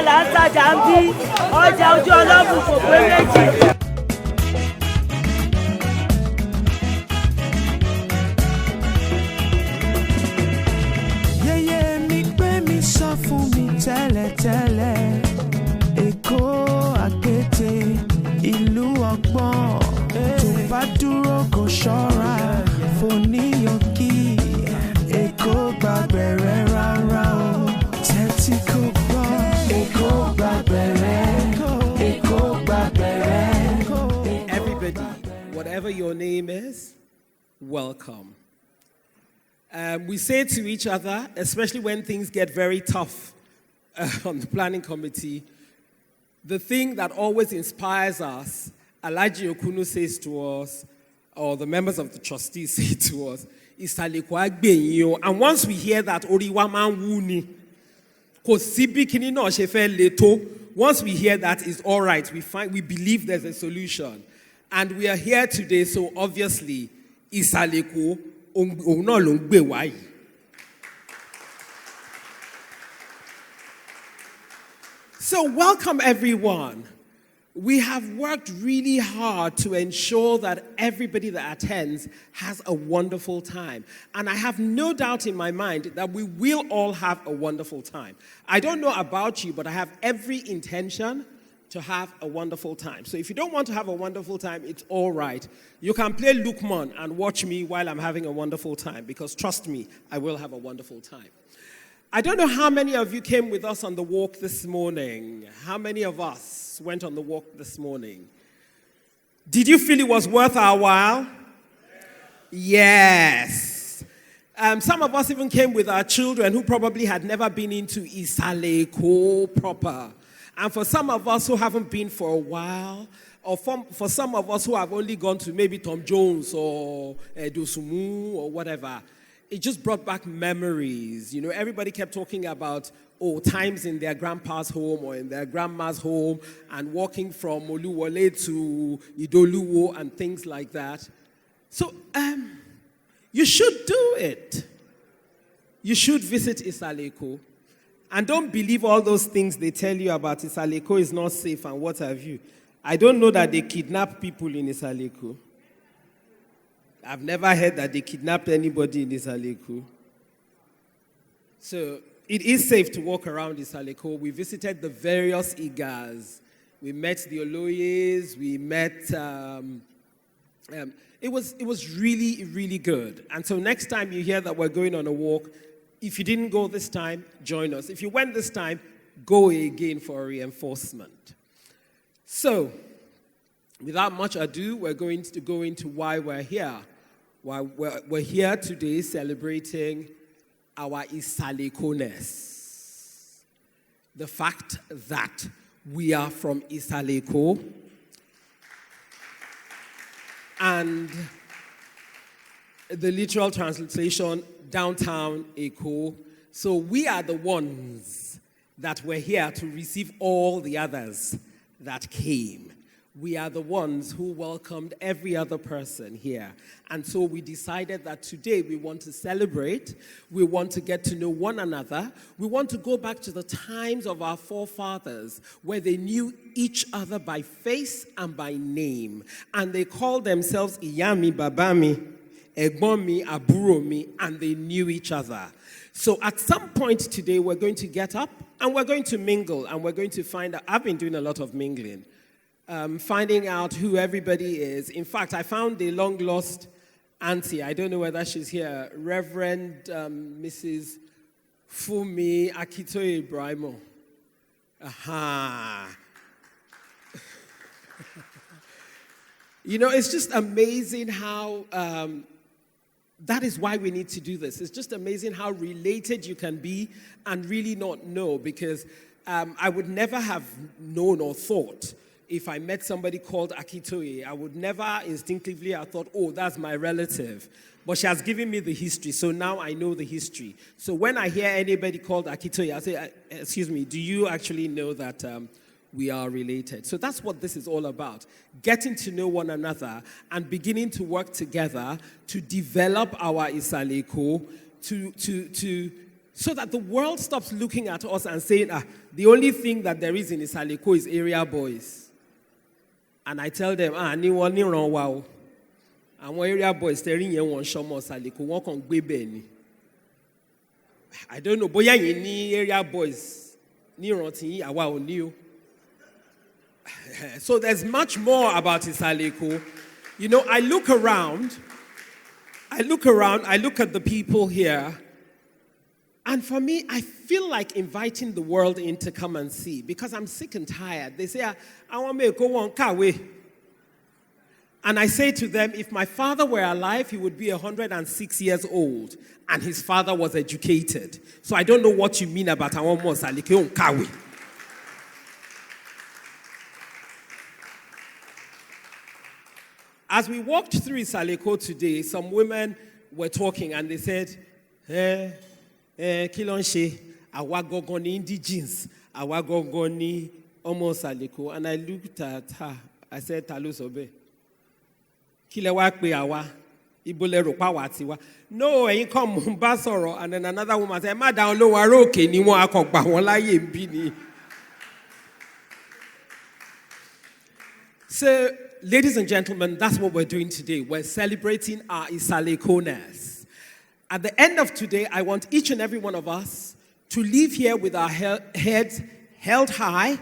là ń tajà ń bí ọjà ojú ọlọ́run kò pé méjì. Yeye mi gbé mi sọ fún mi tẹ́lẹ̀tẹ́lẹ̀ Èkó àkété ìlú ọgbọ́n tó bá dúró kò ṣọ́ra fòníyànkí Èkó gbàgbẹ̀rẹ̀ rárá o tẹ́tí kò gbọ́ Èkó gbàgbẹ̀rẹ̀ Èkó gbàgbẹ̀rẹ̀. Everybody, whatever your name is, welcome. We say to each other, especially when things get very tough on the planning committee, the thing that always inspires us, Alhaji Okunu says to us, or the members of the trustees say to us, Isale Eko agbeyin o. And once we hear that, Oriwa man wu ni, kò sí bí kíní náà ṣe fẹ́ le tó. Once we hear that, it's all right. We believe there's a solution. And we are here today, so obviously, Isale Eko, òun náà ló ń gbé wá yìí. So welcome everyone. We have worked really hard to ensure that everybody that attends has a wonderful time. And I have no doubt in my mind that we will all have a wonderful time. I don't know about you, but I have every intention to have a wonderful time. So if you don't want to have a wonderful time, it's all right. You can play Lukman and watch me while I'm having a wonderful time, because trust me, I will have a wonderful time. I don't know how many of you came with us on the walk this morning. How many of us went on the walk this morning? Did you feel it was worth our while? Yes. Some of us even came with our children who probably had never been into Isale Eko proper. And for some of us who haven't been for a while, or for some of us who have only gone to maybe Tom Jones or Dosumu or whatever, it just brought back memories. You know, everybody kept talking about, times in their grandpa's home or in their grandma's home and walking from Oluwole to Idoluwo and things like that. So, you should do it. You should visit Isale Eko. And don't believe all those things they tell you about Isale Eko is not safe and what have you. I don't know that they kidnap people in Isale Eko. I've never heard that they kidnapped anybody in Isale Eko. So it is safe to walk around Isale Eko. We visited the various Igas. We met the Oloyes. We met. It was really, really good. And so next time you hear that we're going on a walk, if you didn't go this time, join us. If you went this time, go again for a reinforcement. So, without much ado, we're going to go into why we're here. Why we're here today celebrating our Isale Eko-ness. The fact that we are from Isale Eko. And the literal translation, downtown Eko. So we are the ones that were here to receive all the others that came. We are the ones who welcomed every other person here. And so we decided that today we want to celebrate. We want to get to know one another. We want to go back to the times of our forefathers where they knew each other by face and by name. And they called themselves Iyami, Babami, Egbomi, Aburomi, and they knew each other. So at some point today, we're going to get up and we're going to mingle and we're going to find out. I've been doing a lot of mingling. Finding out who everybody is. In fact, I found a long-lost auntie. I don't know whether she's here. Reverend Mrs. Fumi Akitoye Ibrahimo. Aha. You know, it's just amazing how... that is why we need to do this. It's just amazing how related you can be and really not know, because I would never have known or thought if I met somebody called Akitoye, I would never instinctively have thought, oh, that's my relative. But she has given me the history, so now I know the history. So when I hear anybody called Akitoye, I say, excuse me, do you actually know that we are related? So that's what this is all about. Getting to know one another and beginning to work together to develop our Isale Eko, to So that the world stops looking at us and saying, the only thing that there is in Isale Eko is area boys. And I tell them, ni won ni ran wa o. Àwọn area boys tẹ̀rí yẹn wọ́n ṣọmọ Isale Eko, wọ́n kàn gbé bẹ́ẹ̀ ni. I don't know, bóyá yín ní area boys ní ìrántí yín, àwa ò ní o. So there's much more about Isale Eko. You know, I look at the people here, and for me, I feel like inviting the world in to come and see, because I'm sick and tired. They say, I want me to go on Kawe. And I say to them, if my father were alive, he would be 106 years old, and his father was educated. So I don't know what you mean about I want more Isale Eko on Kawe. As we walked through Isale Eko today, some women were talking and they said, kí ló ń ṣe, àwa gangan ni indigenes, àwa gangan ni ọmọ Isale Eko. And I looked at her, I said, ta ló sọ bẹ́ẹ̀? Kí lẹ wá pè àwa? Ibo lẹ rò pa wá ti wá? No, ẹ̀yin kàn mò ń bá sọ̀rọ̀. And then another woman said, má dáhùn lóhùn, ará òkè ni wọ́n, a kàn gbà wọ́n láyè ń bí ni. So, ladies and gentlemen, that's what we're doing today. We're celebrating our Isale Eko-ness. At the end of today, I want each and every one of us to leave here with our heads held high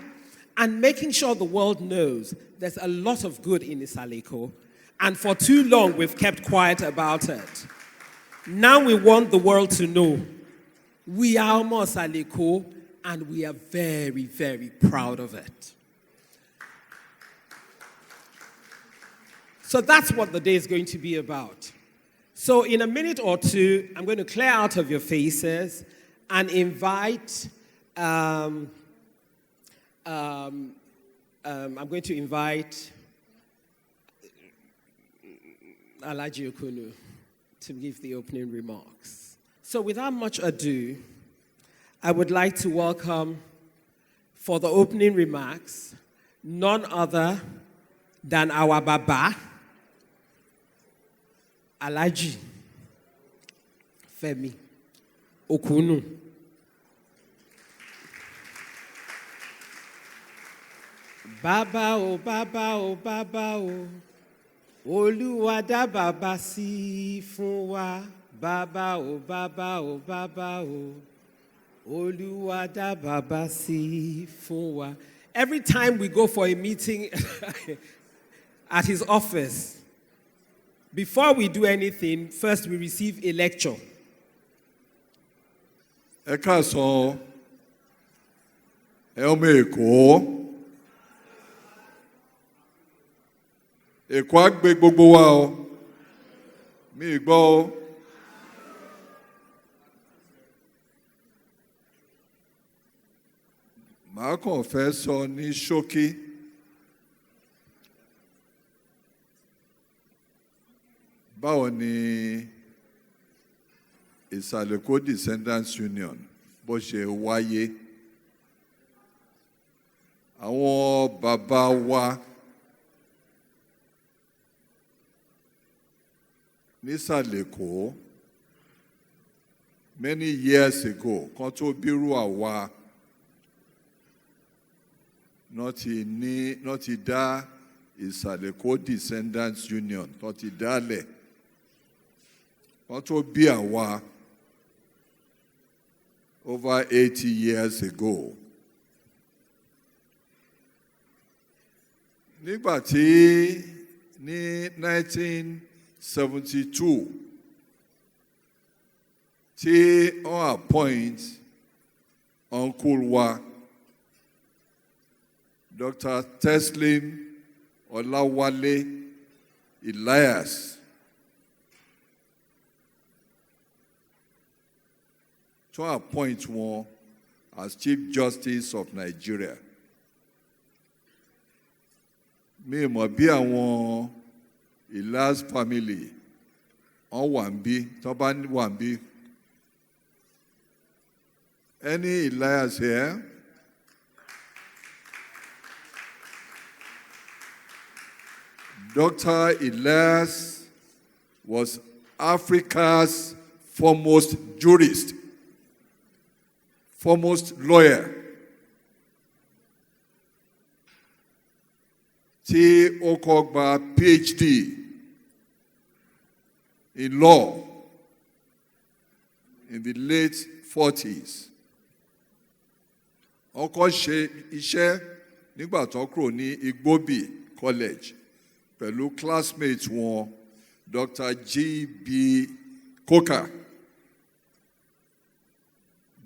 and making sure the world knows there's a lot of good in Isale Eko. And for too long, we've kept quiet about it. Now we want the world to know we are Isale Eko, and we are very, very proud of it. So that's what the day is going to be about. So in a minute or two, I'm going to clear out of your faces and invite, I'm going to invite Alhaji Okunu to give the opening remarks. So without much ado, I would like to welcome for the opening remarks none other than our Baba, Alhaji Femi Okunu. Baba o, Baba o, Baba o, Olúwa dá bàbá sí fún wa. Baba o, Baba o, Baba o, Olúwa dá bàbá sí fún wa. Every time we go for a meeting at his office, before we do anything, first we receive a lecture. Ẹ káàsán, ọmọ Èkó. Èkó á gbé gbogbo wa o. Mi gbọ́ o. Màá kàn fẹ́ sọ ní ṣókí. Báwo ni Isale Eko Descendants Union bó ṣe wáyé? Àwọn bàbá wa ní Isale Eko many years ago, kan tó bírú àwa náà ti dá Isale Eko Descendants Union, náà ti dálẹ̀. Wọ́n tó bí àwa over 80 years ago. Nígbà tí ní 1972 tí wọ́n appoint uncle wa Dr. Teslim Ọláwálé Elias to appoint one as Chief Justice of Nigeria. Mi mọ̀ bí àwọn Elias family wọ́n wà ń bí, tó bá wà ń bí. Any Elias here? Dr. Elias was Africa's foremost jurist. foremost lawyer tí ó kọ́ gba PhD in law in the late 40s. Ó kọ́ ṣe iṣẹ́ nígbà tó kúrò ní Igbobi College pẹ̀lú classmate wọn Dr. G.B. Coker,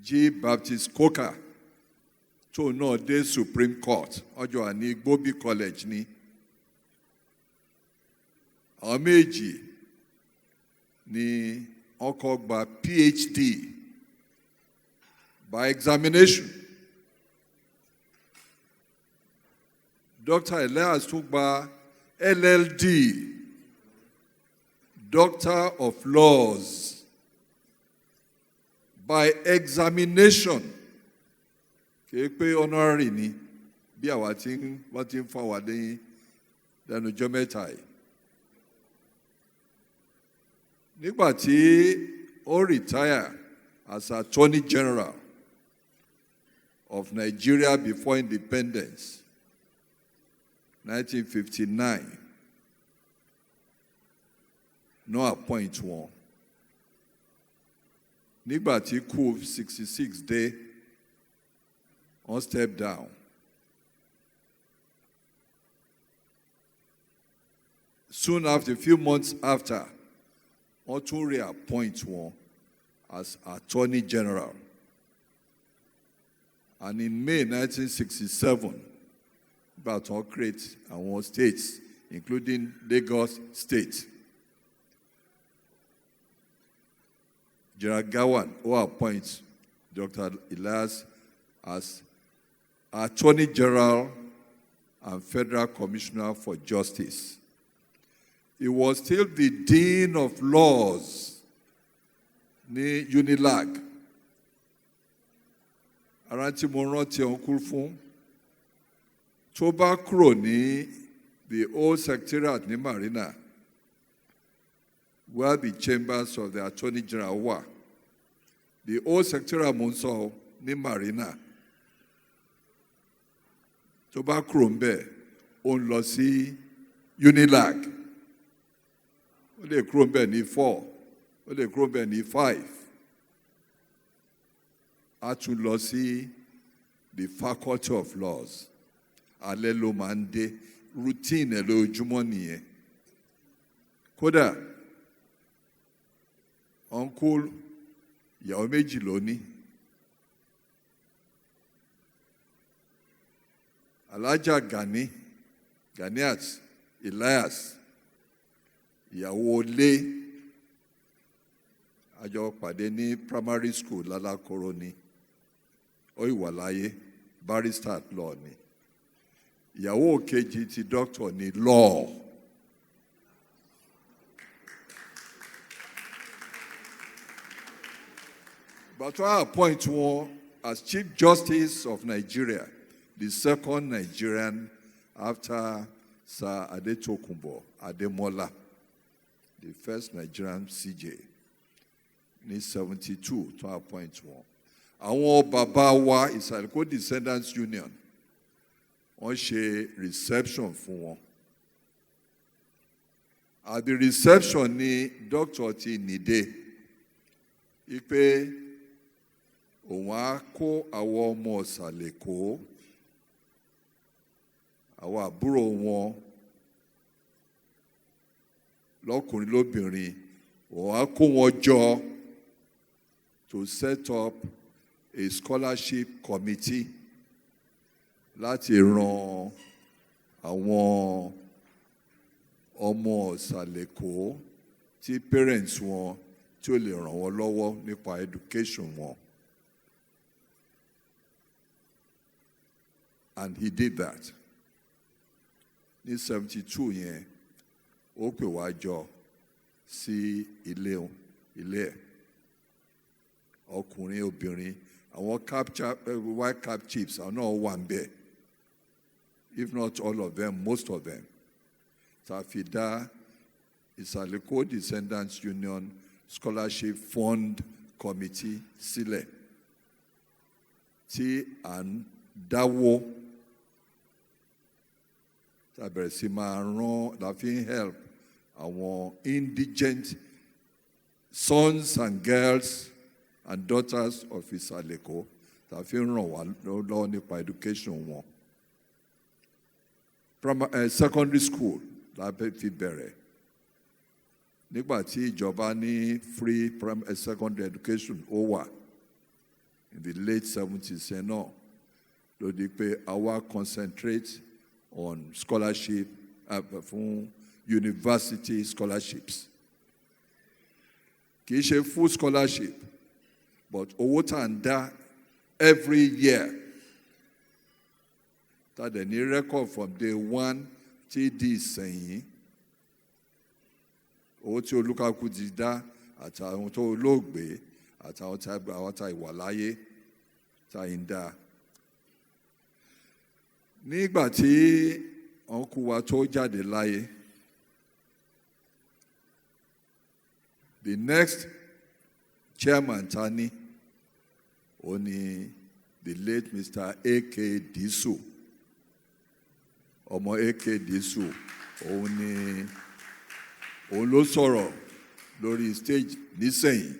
G. Baptist Coker, tó náà dé Supreme Court, ọjọ́ àní Igbobi College ní. Àwọn méjì ni wọ́n kọ́ gba PhD by examination. Dr. Elias tún gba LLD, Doctor of Laws, by examination. Kìí pé honorary ni bí àwa tí wọ́n ti ń fún àwa lẹ́nu ọjọ́ mẹ́ta yìí. Nígbà tí ó retire as Attorney General of Nigeria before independence, 1959, no appoint wọn. Nígbà tí coup 66 dé, wọ́n step down. Soon after, a few months after, wọ́n tún reappoint wọn as Attorney General. And in May 1967, about to create our states, including Lagos State. General Gawan, who appoints Dr. Elias as Attorney General and Federal Commissioner for Justice. He was still the Dean of Laws ní Unilag. Arántí mo rántí ọ̀nkú fún. Tó bá kúrò ní the old secretariat ní Marina, where the chambers of the Attorney General were. The old secretariat mo ń sọ ní Marina. Tó bá kúrò ń bẹ̀, ó ń lọ sí Unilag. Ó lè kúrò ń bẹ̀ ní 4, ó lè kúrò ń bẹ̀ ní 5. A tún lọ sí the Faculty of Laws. Alẹ́ ló máa ń dé, routine ẹ̀ lójúmọ́ nìyẹn. Kódà, uncle ìyàwó méjì ló ní. Alhaja Ganiat Elias, ìyàwó ilé, àjọ pàdé ní primary school lálákòrò ní. Ó ìwà láyé, barrister at law ni. Ìyàwó kejì ti doctor ní law. But I appoint one as Chief Justice of Nigeria, the second Nigerian after Sir Adetokunbo Ademola, the first Nigerian CJ. In 72 to appoint one. Àwọn bàbá wa Isale Eko Descendants Union, wọ́n ṣe reception fún wọn. At the reception ni Dr. ti nìde ipe òun á kó àwọn ọmọ Isale Eko, àwọn àbúrò wọn lọ́kùnrin lóbìnrin, òun á kó wọn jọ to set up a scholarship committee láti ran àwọn ọmọ Isale Eko tí parents wọn tí ó lè ràn wọ́n lọ́wọ́ nípa education wọn. And he did that. Ní 72 yẹn, ó pè wá jọ sí ilé ẹ̀. Ọkùnrin, obìnrin, àwọn white cap chiefs are not one bit. If not all of them, most of them. Tafida Isale Eko Descendants Union Scholarship Fund Committee, Islale. tí à ń dáwó tàbẹ̀rẹ̀ sí máa rán la fi ń help àwọn indigent sons and girls and daughters of Isale Eko tá fi ń ràn wá lọ́wọ́ nípa education wọn. Secondary school la fi bẹ̀rẹ̀ nígbà tí ìjọba ní free secondary education ó wà in the late 70s yẹn náà ló di pé àwa concentrate on scholarship fún university scholarships kì í ṣe full scholarship but owó tá à ń dá every year tá dẹ̀ ní record from day one tí di ìsẹ̀yìn owó tí olúkàkú ti dá àtàwọn tó olóògbé àtàwọn tá ìwà láyé tá ń dá. Nígbà tí ọ̀nkú wa tó jáde láyé, the next chairman ta ní ó ní the late Mr. A.K. Disu. Ọmọ A.K. Disu òun ló sọ̀rọ̀ lórí stage nísẹ̀yìn.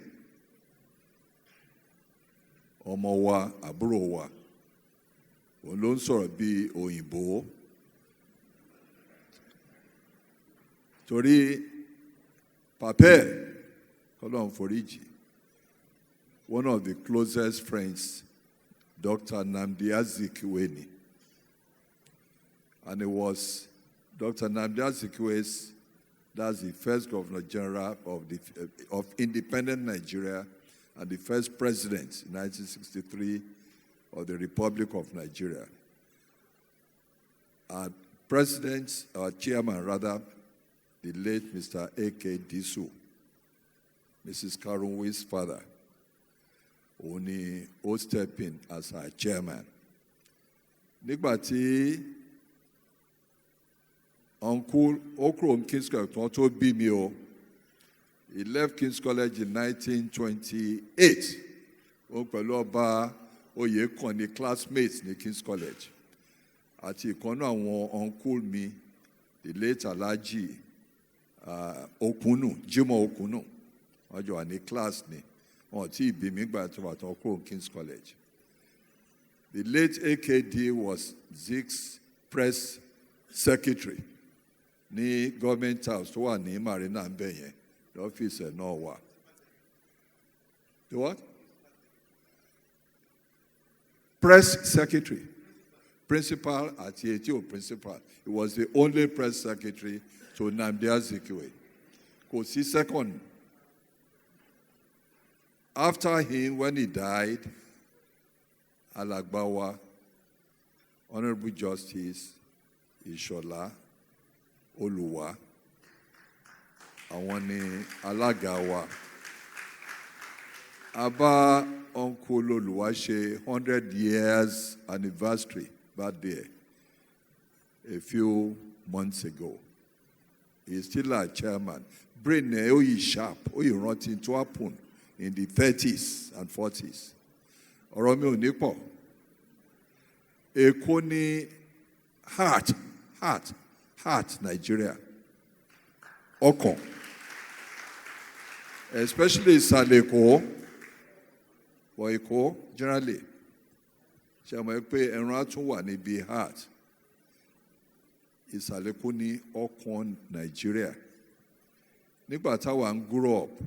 Ọmọ wa, àbúrò wa, òun ló ń sọ̀rọ̀ bí òyìnbó. Torí Papẹ́ kọ́lọ́n foríjì, one of the closest friends, Dr. Nnamdi Azikiwe ni. And it was Dr. Nnamdi Azikiwe's, that's the first Governor General of independent Nigeria and the first president in 1963 of the Republic of Nigeria. Our president, our chairman rather, the late Mr. A.K. Disu, Mrs. Karunwi's father, only ó step in as our chairman. Nígbà tí Uncle Okro King's College tó bí mi o, he left King's College in 1928. Ó pẹ̀lú ọba Oyèkán ní classmates ní King's College. Àti ìkànnì àwọn uncle mi, the late Alhaji Okunu, Jimoh Okunu, wọ́n jọ wà ní class ni. Wọ́n tí ìbí mi gbà tó wà tó kúrò King's College. The late AKD was Zeke's press secretary ní government house tó wà ní Marina ń bẹ̀ yẹn, lọ́fíìsì ẹ̀ náà wà. The what? Press secretary. Principal àti etí ò principal. He was the only press secretary to Nnamdi Azikiwe. Kò sí second. After him, when he died, Alagbawa, Honorable Justice Ishola Oluwa, àwọn ni alága wa. Aba Uncle Oluwa ṣe 100 years anniversary birthday a few months ago. He's still our chairman. Brain oyi sharp, oyi rántí to happen in the 30s and 40s. Ọ̀rọ̀ mi ò ní pọ̀. Èkó ní heart Nigeria. Ọkàn. Especially Isale Eko. For Eko, generally. Ṣé àmọ́ pé ẹran á tún wà níbi heart. Isale Eko ní ọkàn Nigeria. Nígbà táwa ń grow up,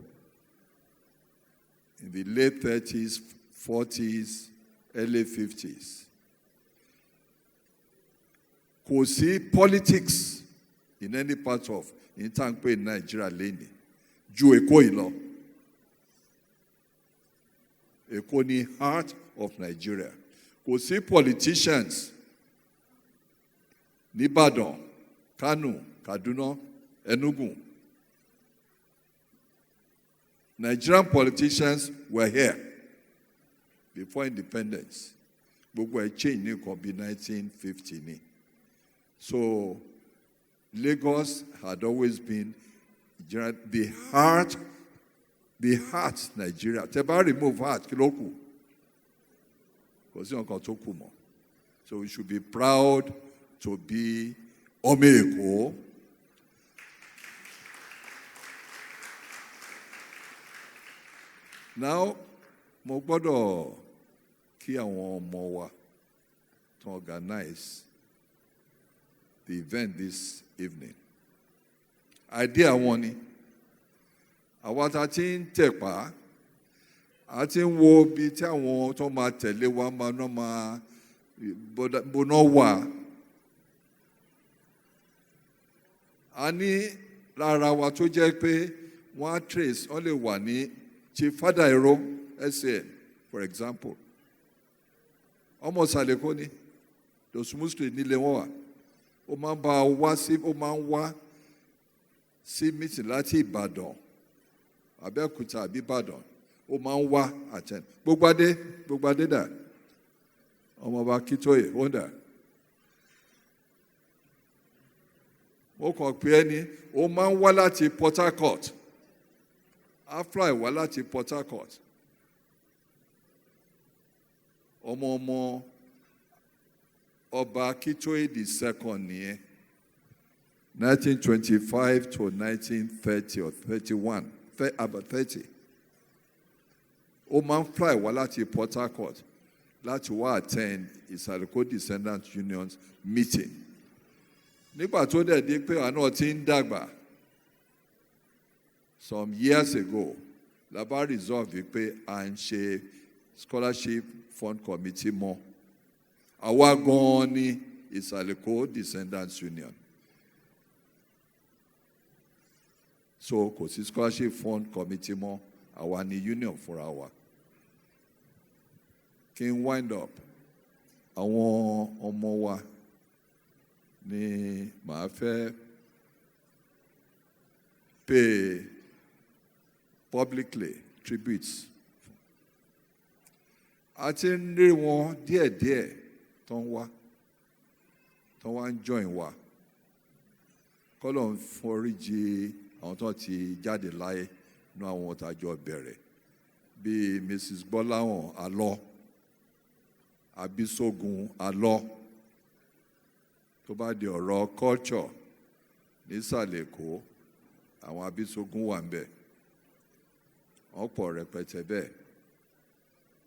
in the late 30s, 40s, early 50s. Kò sí politics in any part of Ìtànpé Nigeria lẹ́ni ju Èkó yìí lọ. Èkó ní heart of Nigeria. Kò sí politicians ní Ìbàdàn, Kano, Kaduna, Enugu. Nigerian politicians were here before independence. Gbogbo ẹ̀ change ní nǹkan bí 1950 ni. So Lagos had always been the heart Nigeria. Tẹ́ bá remove heart kí ló kù? kò sí nǹkan tó kù mọ́. So we should be proud to be ọmọ Èkó. Now, mo gbọ́dọ̀ kí àwọn ọmọ wa to organize the event this evening. Idea wọn ni, àwa tá ti ń tẹ̀pá, a ti ń wo bí tí àwọn tó máa tẹ̀lé wa máa bọ́nà wà. A ní lára wa tó jẹ́ pé wọ́n á trace, wọ́n lè wà ní Chief Father Ero, SAN, for example. Ọmọ Isale Eko ni, Dosumu Street nílé wọn wà. Ó máa ń bá wá sí meeting láti Ìbàdàn, Abẹ́òkúta àbí Ìbàdàn. Ó máa ń wá attend. Gbogbo adé dà. Ọmọọba Kítóyè, ó ń dà. Ó kàn pé ẹni, ó máa ń wá láti Port Harcourt. Á fly wá láti Port Harcourt. Ọmọ Ọba Kítóyè the second nìyẹn. 1925 to 1930 or 31, about 30. Ó máa ń fly wá láti Port Harcourt láti wá attend Isale Eko Descendants Union's meeting. Nígbà tó dẹ̀ di pé àná ti ń dàgbà, some years ago, la bá resolve pé à ń ṣe scholarship fund committee mọ́. Àwa gan-an ni Isale Eko Descendants Union. So kò sí scholarship fund committee mọ́, àwa ni union fúnra wa. Kí n wind up, àwọn ọmọ wa ni màá fẹ́ pay publicly tributes. A ti ń rí wọn díẹ̀díẹ̀ tó ń wá ń join wa. Kọ́lọ̀ ń foríjì àwọn tó ti jáde láyé ní àwọn ọ̀tàjọ́ bẹ̀rẹ̀ bíi Mrs. Gbọ́láhàn Alọ́, Abisogun Alọ́. Tó bá di ọ̀rọ̀ culture ní Isale Eko, àwọn Abisogun wà ń bẹ̀. Wọ́n pọ̀ rẹpẹtẹ bẹ́ẹ̀.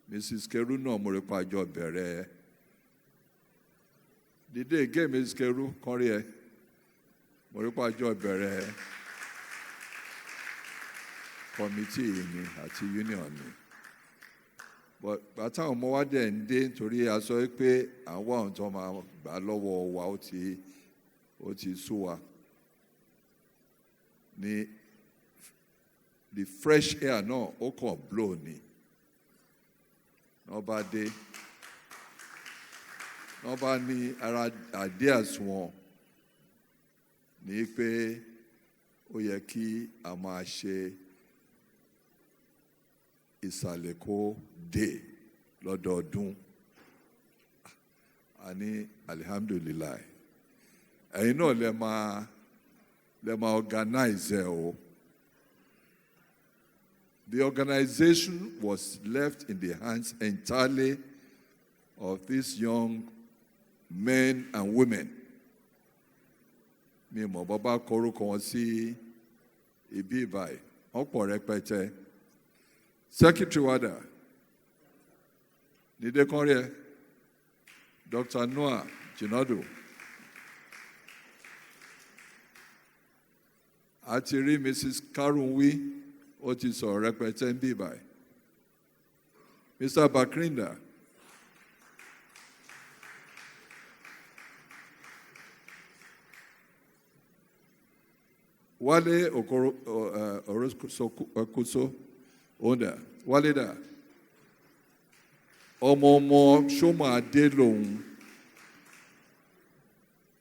Mrs. Keru náà mo rí pàjọ bẹ̀rẹ̀. Dìde gé Mrs. Keru kan rí ẹ. Mo rí pàjọ bẹ̀rẹ̀ committee ni àti union ni. But bàtà ọmọ wa dẹ̀ ń dé nítorí a sọ pé àwọn àwọn tó máa gbà lọ́wọ́ wa ó ti sú wa. Ní the fresh air náà ó kàn blow ni. Wọ́n bá ní ara ideas wọn ní pé ó yẹ kí a máa ṣe Isale Eko Day lọ́dọọdún. A ní alihamdulilayi. Ẹ̀yin náà lè máa organize ẹ̀ o. The organization was left in the hands entirely of these young men and women. Mi mọ̀ bàbá korúkọ wọn sí ibi ìbáyìí. Wọ́n pọ̀ rẹpẹtẹ. Secretary Wada, Nide Konrie, Dr. Noah Jinadu, Atiri Mrs. Karunwi, ó ti sọ rẹpẹtẹ ń bí báyìí. Mr. Bakrinda, Wale Okuso, Onda, Wale da. Ọmọ Shoma Ade lòun.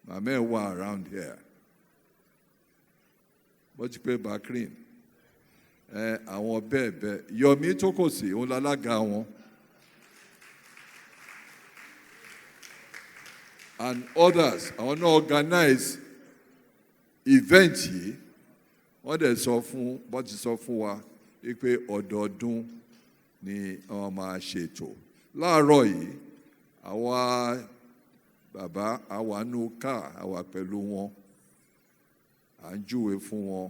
Màmá ẹ̀ wà around here. Bó ti pé Bakrin. Àwọn bẹ́ẹ̀ Yomi Tokosi, òun lálága wọn. And others, àwọn náà organize event yìí. Wọ́n dẹ̀ sọ fún, bó ti sọ fún wa, pé ọdọọdún ni wọ́n máa ṣètò. Láàárọ̀ yìí, Àwa bàbá àwa nù ká àwa pẹ̀lú wọn. À ń júwe fún wọn.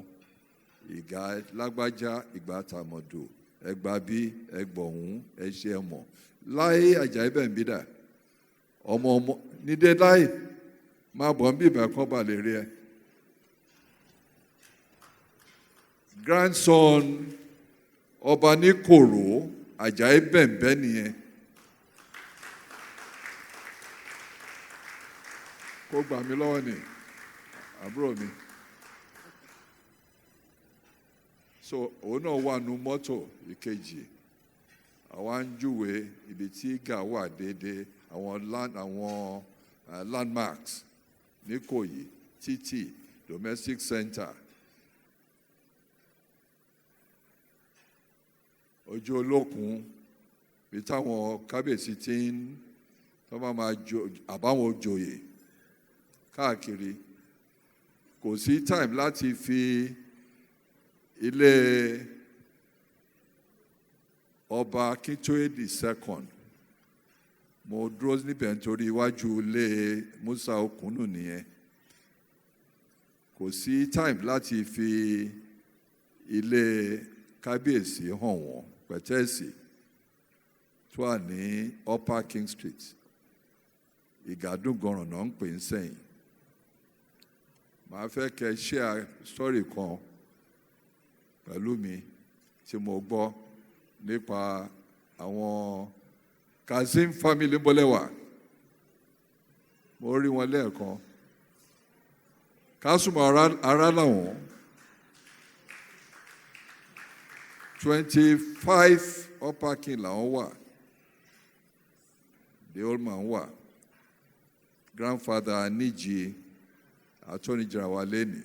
Ìgbà lágbájá ìgbà tàmọ̀dò. Ẹgbà bí ẹgbọ̀hún ẹṣẹ́ ẹmọ̀. Láyé Àjàyí Bẹ̀m̀bídà. Ọmọ nídé láì máa bọ̀ ń bí ìbá kan bà lè rí ẹ. Grandson Ọba Níkòrò Àjàyí Bẹ̀m̀bẹ́ nìyẹn. Kó gbà mí lọ́wọ́ ni àbúrò mi. So òun náà wà nú mọ́tò ìkejì. Àwa ń júwe ibi tí gà wà déédéé àwọn landmarks Níkòyí títì domestic center ojú olókun bí táwọn kábíyèsí tí ń tó bá máa àbáwọn òjòyè káàkiri kò sí time láti fi ilé ọba Akintoye II mo dúró níbẹ̀ nítorí iwájú ilé Musa Okunu nìyẹn kò sí time láti fi ilé kábíyèsí hàn wọ́n pẹ̀tẹ́ẹ̀sì tó wà ní Upper King Street Ìgàdùngọ̀ràn náà ń pè ń sẹ́yìn màá fẹ́ kẹ́ share story kan pẹ̀lú mi tí mo gbọ́ nípa àwọn Kazeem family bọ́lẹ́wà mo rí wọn lẹ́ẹ̀kan Kásùmọ̀ ará làwọn 25 Upper King làwọn wà the old man wà grandfather Aniji Attorney General wa lẹ́nìí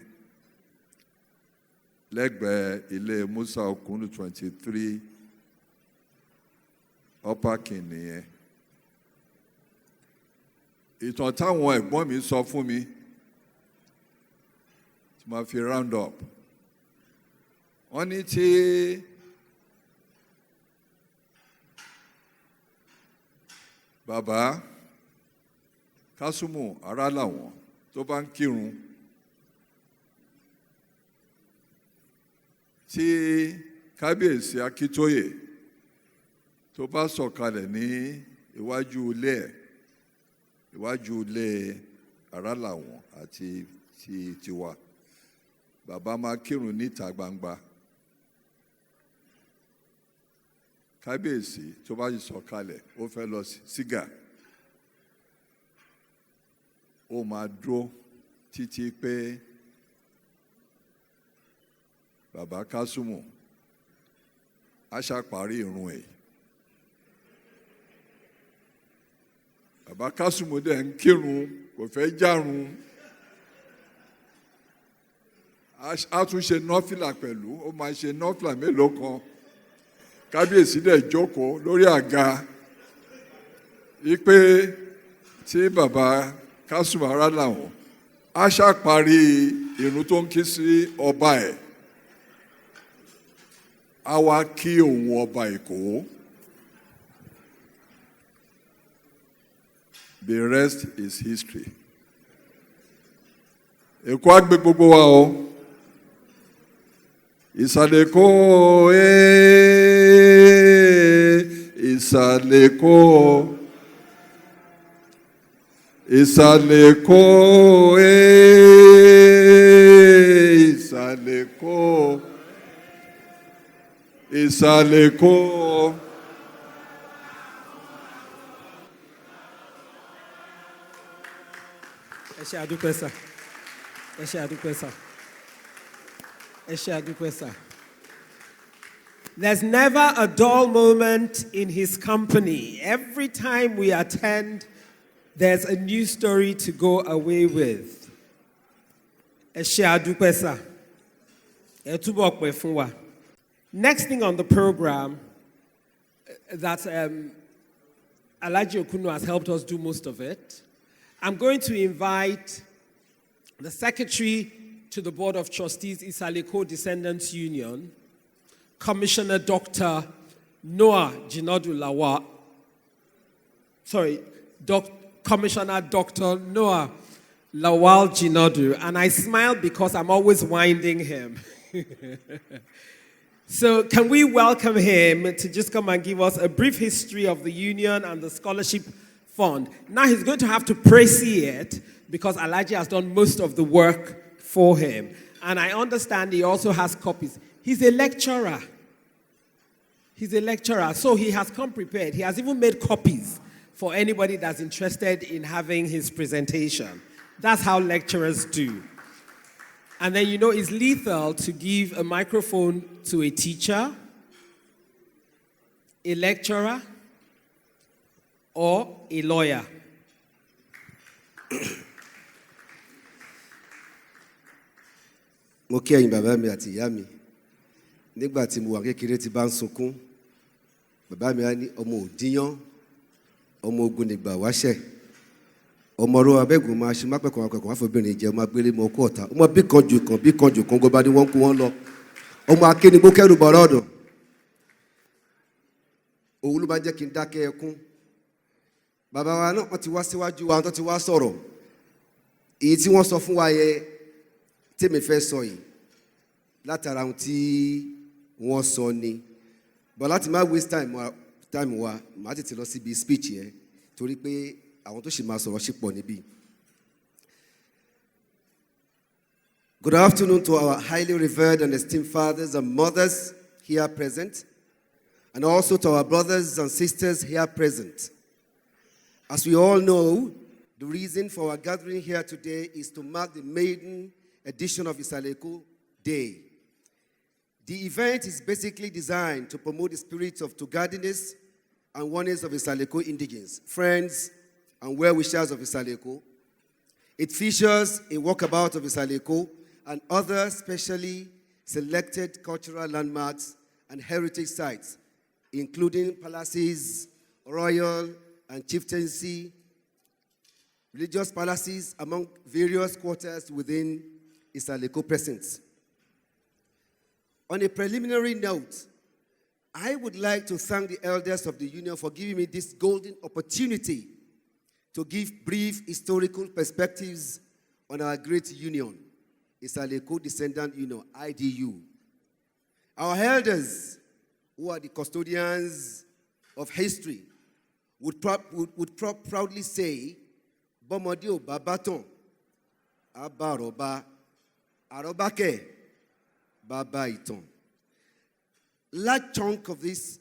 lẹ́gbẹ̀ẹ́ ilé Musa Okunu 23 Upper King nìyẹn. Ìtàn táwọn ẹ̀gbọ́n mi sọ fún mi tí máa fi round up. Wọ́n ní tí bàbá Kásùmù ará làwọn tó bá ń kírun tí kábíyèsí Akíntóyè tó bá sọ̀kalẹ̀ ní iwájú ilé ará làwọn àti ti tiwa bàbá máa kírun níta gbangba kábíyèsí tó bá sọ̀kalẹ̀ ó fẹ́ lọ sígà ó máa dúró títí pé bàbá Kásùmù á ṣàparí ìrun ẹ̀. Bàbá Kásùmù dẹ̀ ń kírun kò fẹ́ járun á tún ṣe nọ́fìlà pẹ̀lú ó máa ṣe nọ́fìlà mélòó kan kábíyèsí dẹ̀ jókòó lórí àga wípé tí bàbá Kásùmù ará làwọn á ṣàparí ìrun tó ń kí sí ọba ẹ̀ á wá kí òun ọba Èkó. The rest is history. Èkó á gbé gbogbo wa o. Isale Eko Isale Eko Isale Eko Isale Eko Isale Eko. There's never a dull moment in his company. Every time we attend, there's a new story to go away with. Next thing on the program, that Alhaji Okunu has helped us do most of it. I'm going to invite the Secretary to the Board of Trustees, Isale Eko Descendants Union, Commissioner Dr. Noah Jinadu Lawa, Commissioner Dr. Noah Lawal Jinodu, and I smile because I'm always winding him. So can we welcome him to just come and give us a brief history of the union and the scholarship fund. Now he's going to have to pre-see it because Alhaji has done most of the work for him. And I understand he also has copies. He's a lecturer. So he has come prepared. He has even made copies for anybody that's interested in having his presentation. That's how lecturers do. And then, it's lethal to give a microphone to a teacher, a lecturer, or a lawyer. Mo kí ẹ̀yin bàbá mi àti ìyá mi. Nígbà tí mo wà kékeré tí bá ń sunkún, bàbá mi á ní ọmọ òdíyán, ọmọ ogun nígbà wáṣẹ̀. Ọmọ ọ̀rọ̀ abẹ́gùn máa ṣe mápẹ̀kọ̀ akẹ́kọ̀ọ́ wá fòbìnrin jẹ́ ọmọ agbélé mọ ọkọ̀ ọ̀tá. Ọmọ bí kan jù kan gbọ́ba ní wọ́n kú wọ́n lọ. Ọmọ akénigbó kẹ́rù bọ̀rọ̀ ọ̀dọ̀. Òun ló máa jẹ́ kí n dákẹ́ ẹkún. Bàbá wa náà wọ́n ti wá síwájú wa, wọ́n ti wá sọ̀rọ̀. Èyí tí wọ́n sọ fún wa yẹn tèmi fẹ́ sọ yìí látara ohun tí wọ́n sọ ni. But láti má waste time wa, màá tètè lọ síbi speech yẹn torí pé àwọn tó ṣì máa sọ̀rọ̀ ṣì pọ̀ níbí. Good afternoon to our highly revered and esteemed fathers and mothers here present, and also to our brothers and sisters here present. As we all know, the reason for our gathering here today is to mark the maiden edition of Isale Eko Day. The event is basically designed to promote the spirit of togetherness and oneness of Isale Eko indigenes, friends, and well-wishers of Isale Eko. It features a walkabout of Isale Eko and other specially selected cultural landmarks and heritage sites, including palaces, royal and chieftaincy, religious palaces, among various quarters within Isale Eko precincts. On a preliminary note, I would like to thank the elders of the union for giving me this golden opportunity to give brief historical perspectives on our great union, Isale Eko Descendants Union, IDU. Our elders, who are the custodians of history, would proudly say, Bomodi o babaton, abaroba, arobake, baba iton. Large chunk of these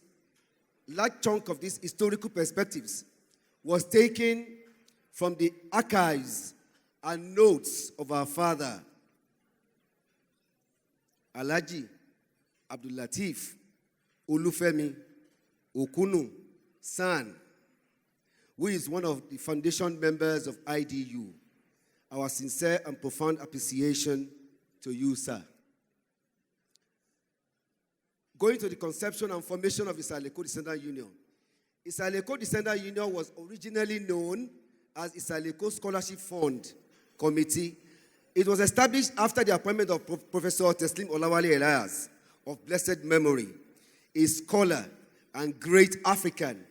historical perspectives was taken from the archives and notes of our father, Alhaji Abdul Latif Olufemi Okunu San, who is one of the foundation members of IDU. Our sincere and profound appreciation to you, sir. Going to the conception and formation of Isale Eko Descendants Union. Isale Eko Descendants Union was originally known as Isale Eko Scholarship Fund Committee. It was established after the appointment of Professor Teslim Olawale Elias, of blessed memory, a scholar and great African,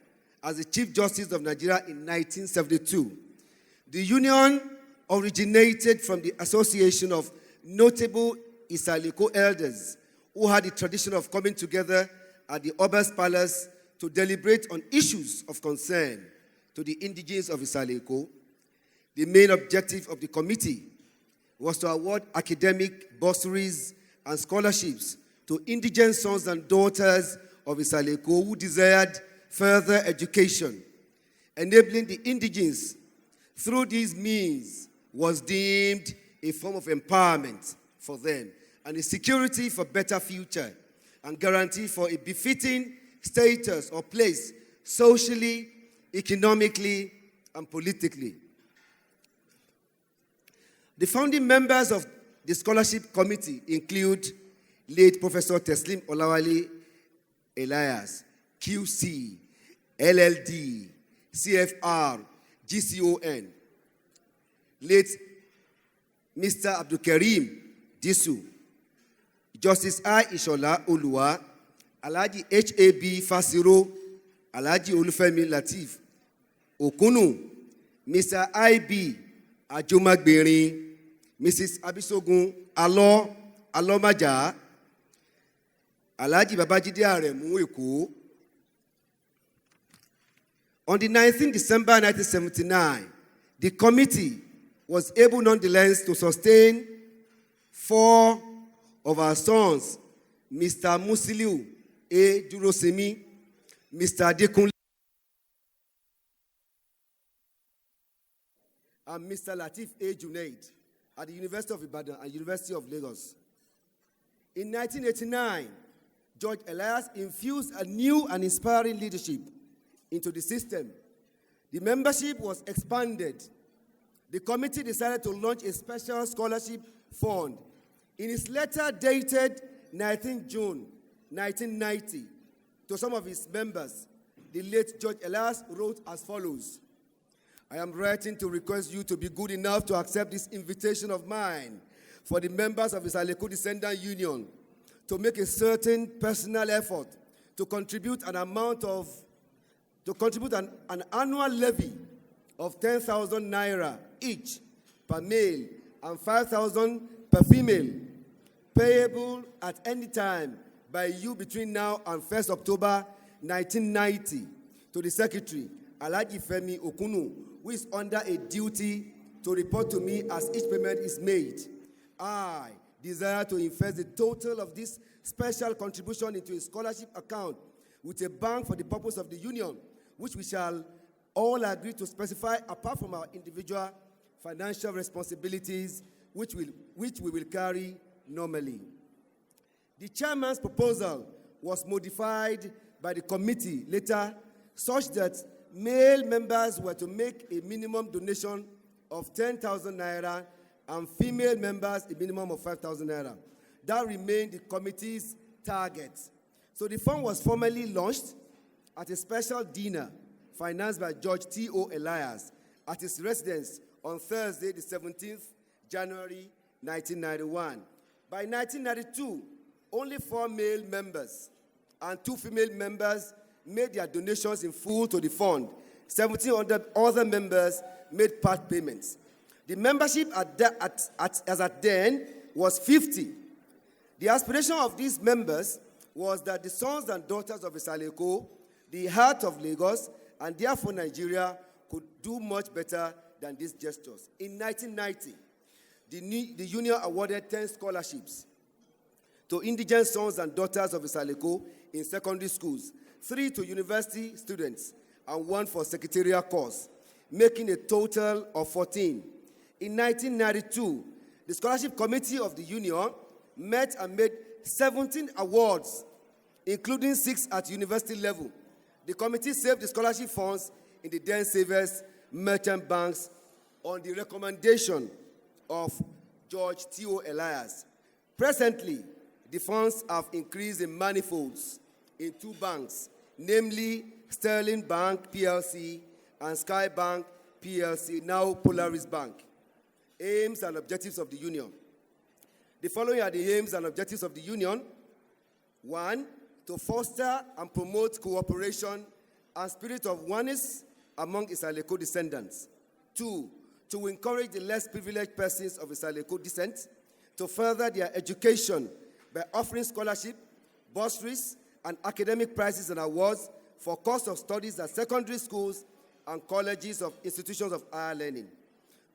as the Chief Justice of Nigeria in 1972. The union originated from the association of notable Isale Eko elders who had the tradition of coming together at the Ober's Palace to deliberate on issues of concern to the indigenes of Isale Eko. The main objective of the committee was to award academic bursaries and scholarships to indigent sons and daughters of Isale Eko who desired further education. Enabling the indigenes through these means was deemed a form of empowerment for them and a security for better future and guarantee for a befitting status or place socially, economically, and politically. The founding members of the scholarship committee include late Professor Teslim Olawale Elias, QC, LLD, CFR, GCON, late Mr. Abdul Karim Disu, Justice I. Ishola Oluwa, Alhaji H.A.B. Fasiro, Alhaji Olufemi Latif Okunu, Mr. I.B. Ajomagberin, Mrs. Abisogun Alomaja, Alhaji Babajide Aremu Eko. On the 19th December 1979, the committee was able nonetheless to sustain 4 of our sons, Mr. Musiliu A. Durosemi, Mr. Adekunle, and Mr. Latif A. Junaid at the University of Ibadan and University of Lagos. In 1989, George Elias infused a new and inspiring leadership into the system. The membership was expanded. The committee decided to launch a special scholarship fund. In his letter dated 19 June 1990 to some of his members, the late George Elias wrote as follows: I am writing to request you to be good enough to accept this invitation of mine for the members of Isale Eko Descendant Union to make a certain personal effort to contribute an annual levy of 10,000 naira each per male and 5,000 per female, payable at any time by you between now and 1st October 1990 to the Secretary, Alhaji Femi Okunu, who is under a duty to report to me as each payment is made. I desire to invest the total of this special contribution into a scholarship account with a bank for the purpose of the union, which we shall all agree to specify apart from our individual financial responsibilities, which we will carry normally. The chairman's proposal was modified by the committee later such that male members were to make a minimum donation of 10,000 naira and female members a minimum of 5,000 naira. That remained the committee's target. So the fund was formally launched at a special dinner financed by George T.O. Elias at his residence on Thursday, the 17th January 1991. By 1992, only 4 male members and 2 female members made their donations in full to the fund. 1,700 other members made part payments. The membership as at then was 50. The aspiration of these members was that the sons and daughters of Isale Eko, the heart of Lagos, and therefore Nigeria, could do much better than these gestures. In 1990, the union awarded 10 scholarships to indigent sons and daughters of Isale Eko in secondary schools, 3 to university students, and 1 for secretarial course, making a total of 14. In 1992, the scholarship committee of the union met and made 17 awards, including 6 at university level. The committee saved the scholarship funds in the then savers merchant banks on the recommendation of George T.O. Elias. Presently, the funds have increased in manifolds in 2 banks, namely Sterling Bank PLC and Sky Bank PLC, now Polaris Bank. Aims and objectives of the union. The following are the aims and objectives of the union. 1, to foster and promote cooperation and spirit of oneness among Isale Eko descendants. 2, to encourage the less privileged persons of Isale Eko descent to further their education by offering scholarship, bursaries, and academic prizes and awards for course of studies at secondary schools and colleges of institutions of higher learning.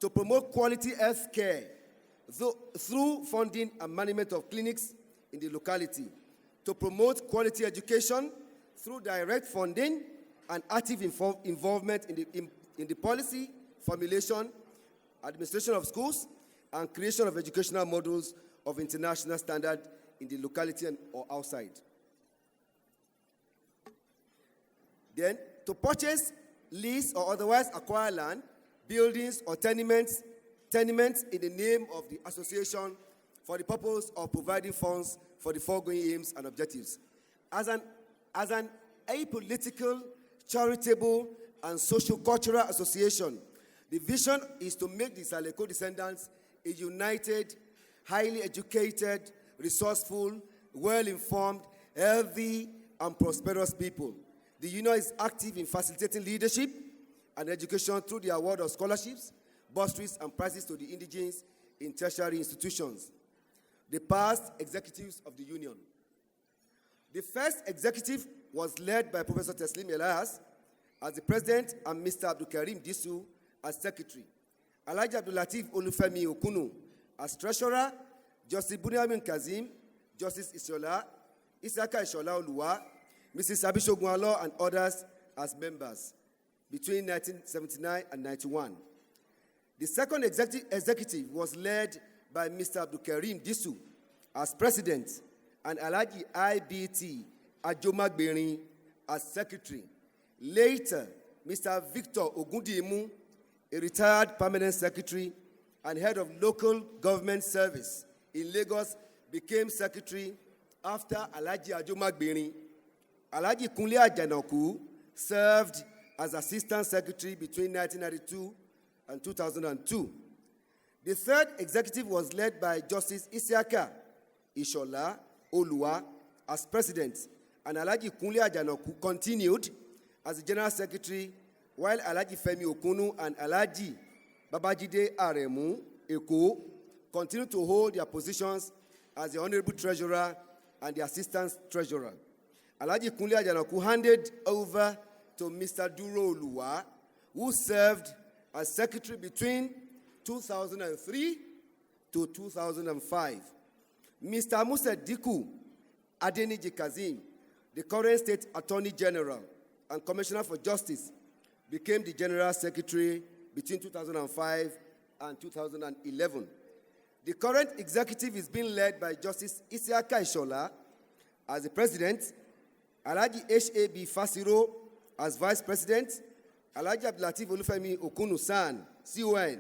To promote quality health care through funding and management of clinics in the locality. To promote quality education through direct funding and active involvement in the policy, formulation, administration of schools, and creation of educational models of international standard in the locality or outside. Then, to purchase, lease, or otherwise acquire land, buildings, or tenements in the name of the association for the purpose of providing funds for the foregoing aims and objectives. As an apolitical, charitable, and socio-cultural association, the vision is to make the Isale Eko descendants a united, highly educated, resourceful, well-informed, healthy, and prosperous people. The union is active in facilitating leadership and education through the award of scholarships, bursaries, and prizes to the indigenes in tertiary institutions. The past executives of the union. The first executive was led by Professor Teslim Elias as the president and Mr. Abdul Karim Disu as secretary. Alhaji Abdul Latif Olufemi Okunu as treasurer, Justice Bunyamin Kazim, Justice Ishola, Isaka Ishola Oluwa, Mrs. Abishogun Alo, and others as members between 1979 and 91. The second executive was led by Mr. Abdul Karim Disu as president and Alhaji IBT Ajomagbeni as secretary. Later, Mr. Victor Ogundimu, a retired permanent secretary and head of local government service in Lagos, became secretary after Alhaji Ajomagbeni. Alhaji Kunle Ajanaku served as assistant secretary between 1992 and 2002. The third executive was led by Justice Isiaka Ishola Oluwa as president, and Alhaji Kunle Ajanaku continued as the general secretary, while Alhaji Femi Okunu and Alhaji Babajide Aremu Eko continued to hold their positions as the honorable treasurer and the assistant treasurer. Alhaji Kunle Ajanaku handed over to Mr. Duro Oluwa, who served as secretary between 2003 to 2005. Mr. Musa Diku Adeniji Kazim, the current state attorney general and commissioner for justice, became the general secretary between 2005 and 2011. The current executive is being led by Justice Isiaka Ishola as the president, Alhaji H.A.B. Fasiro as vice president, Alhaji Abdulatif Olufemi Okunu San, CON,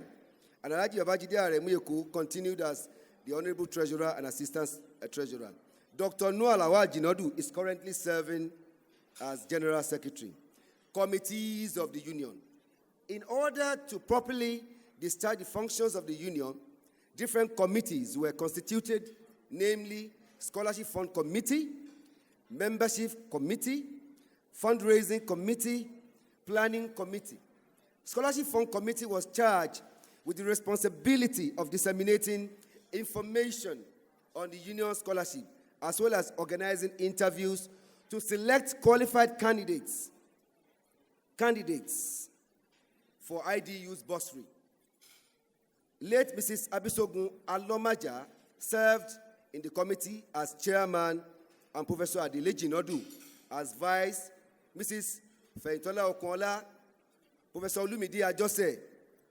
and Alhaji Babajide Aremu Eko continued as the honorable treasurer and assistant treasurer. Dr. Noah Lawal Jinodu is currently serving as general secretary. Committees of the union. In order to properly discharge the functions of the union, different committees were constituted, namely Scholarship Fund Committee, Membership Committee, Fundraising Committee, Planning Committee. Scholarship Fund Committee was charged with the responsibility of disseminating information on the union scholarship, as well as organizing interviews to select qualified candidates for IDU's bursary. Late Mrs. Abisogun Alomaja served in the committee as chairman and Professor Adele Jinodu as vice, Mrs. Feintola Okola, Professor Olumide Ajose,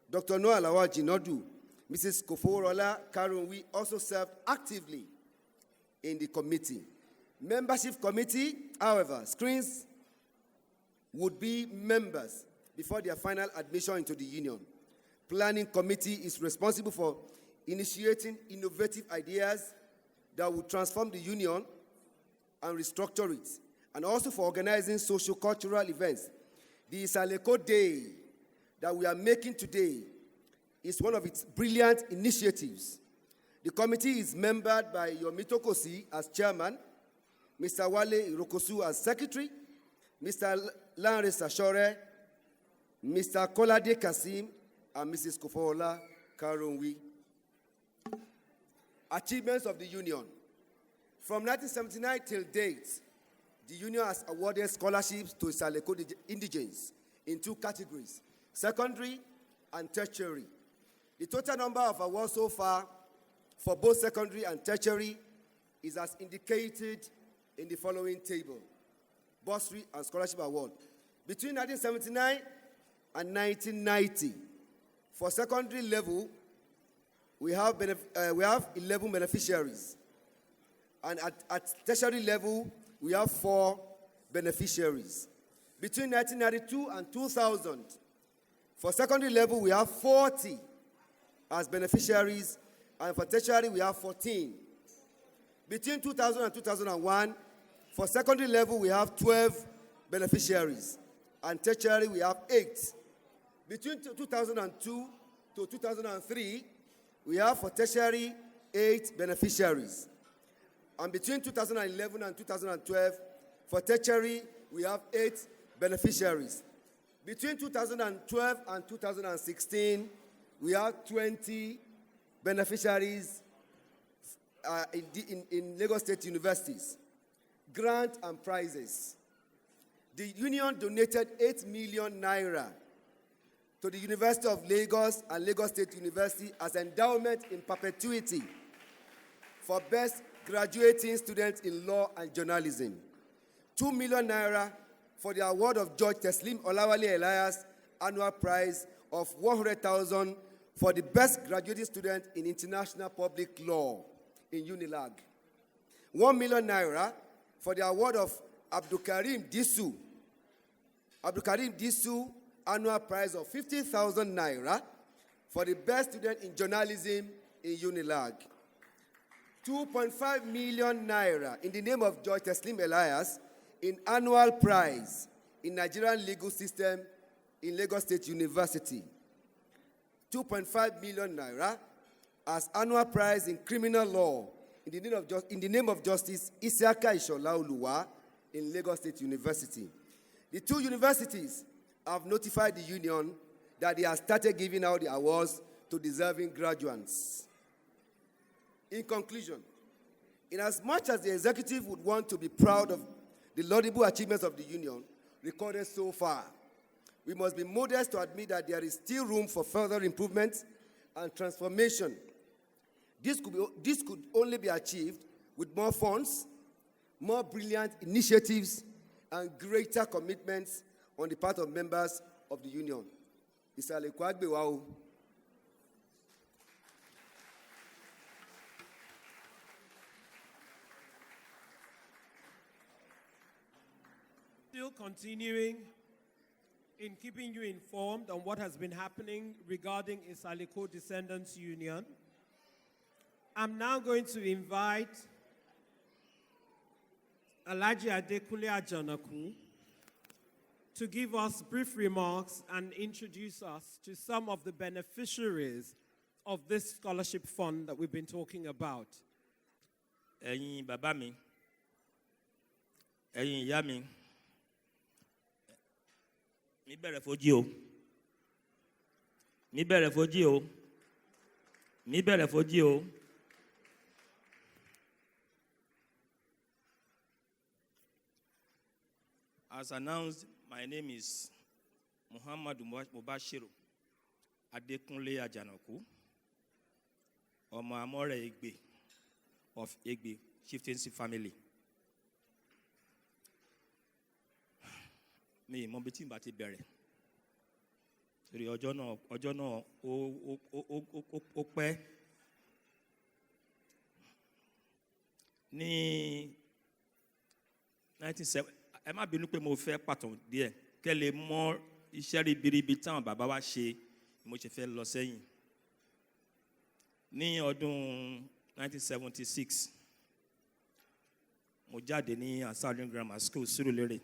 Dr. Noah Lawal Jinodu, Mrs. Koforola Karunwi also served actively in the committee. Membership committee, however, screens would be members before their final admission into the union. Planning committee is responsible for initiating innovative ideas that will transform the union and restructure it, and also for organizing socio-cultural events. The Isale Eko Day that we are making today is one of its brilliant initiatives. The committee is membered by Yomito Kosi as chairman, Mr. Wale Irokosu as secretary, Mr. Lanre Sashore, Mr. Kolade Kasim, and Mrs. Kofoola Karunwi. Achievements of the union. From 1979 till date, the union has awarded scholarships to Isale Eko indigenes in two categories, secondary and tertiary. The total number of awards so far for both secondary and tertiary is as indicated in the following table. Bursary and scholarship award. Between 1979 and 1990, for secondary level, we have 11 beneficiaries. And at tertiary level, we have 4 beneficiaries. Between 1992 and 2000, for secondary level, we have 40 as beneficiaries, and for tertiary, we have 14. Between 2000 and 2001, for secondary level, we have 12 beneficiaries, and tertiary, we have 8. Between 2002 to 2003, we have for tertiary 8 beneficiaries. And between 2011 and 2012, for tertiary, we have 8 beneficiaries. Between 2012 and 2016, we have 20 beneficiaries in Lagos State universities, grants and prizes. The union donated 8 million naira to the University of Lagos and Lagos State University as endowment in perpetuity for best graduating students in law and journalism. 2 million naira for the award of Judge Teslim Olawale Elias annual prize of 100,000 for the best graduating student in international public law in Unilag. 1 million naira for the award of Abdulkarim Disu annual prize of 50,000 naira for the best student in journalism in Unilag. 2.5 million naira in the name of Judge Teslim Elias in annual prize in Nigerian legal system in Lagos State University. 2.5 million naira as annual prize in criminal law in the name of Justice Isiaka Ishola Oluwa in Lagos State University. The two universities have notified the union that they have started giving out the awards to deserving graduates. In conclusion, inasmuch as the executive would want to be proud of the laudable achievements of the union recorded so far, we must be modest to admit that there is still room for further improvement and transformation. This could only be achieved with more funds, more brilliant initiatives, and greater commitments on the part of members of the union. Isale Eko. Still continuing in keeping you informed on what has been happening regarding Isale Eko Descendants Union, I'm now going to invite Alhaji Adekunle Ajanaku to give us brief remarks and introduce us to some of the beneficiaries of this scholarship fund that we've been talking about. Ẹ̀yin bàbá mi, ẹ̀yin ìyá mi, mi bẹ̀rẹ̀ fojì o, mi bẹ̀rẹ̀ fojì o, mi bẹ̀rẹ̀ fojì o. As announced, my name is Muhammad Mubashiru Adekunle Ajanaku, Ọmọ Amore Egbe of Egbe Chieftaincy family. Mi mọ bí tí n bá ti bẹ̀rẹ̀. Torí ọjọ́ náà ó pẹ́. Ní 1970, ẹ má bínú pé mo fẹ́ pàtó díẹ̀ kẹ́ lè mọ iṣẹ́ ribiribi táwọn bàbá wa ṣe mo ṣe fẹ́ lọ sẹ́yìn. Ní ọdún 1976, mo jáde ní Isale Grammar School, Surulere.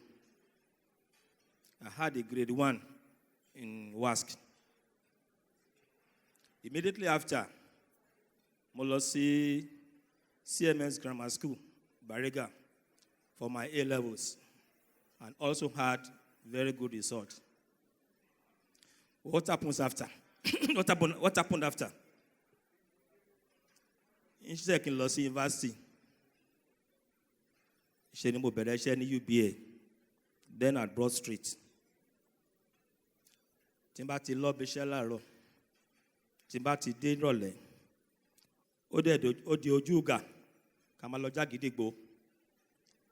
I had a grade 1 in WASC. Immediately after, mo lọ sí CMS Grammar School, Bariga, for my A-levels, and also had very good result. What happens after? What happened after? Instead in Los University, ṣe ni mo bẹ̀rẹ̀ iṣẹ́ ní UBA, then at Broad Street. Tí n bá ti lọ bí iṣẹ́ láàárọ̀, tí n bá ti dé ìrọ̀lẹ́, ó di ojú ìgà ká máa lọ Jágídígbò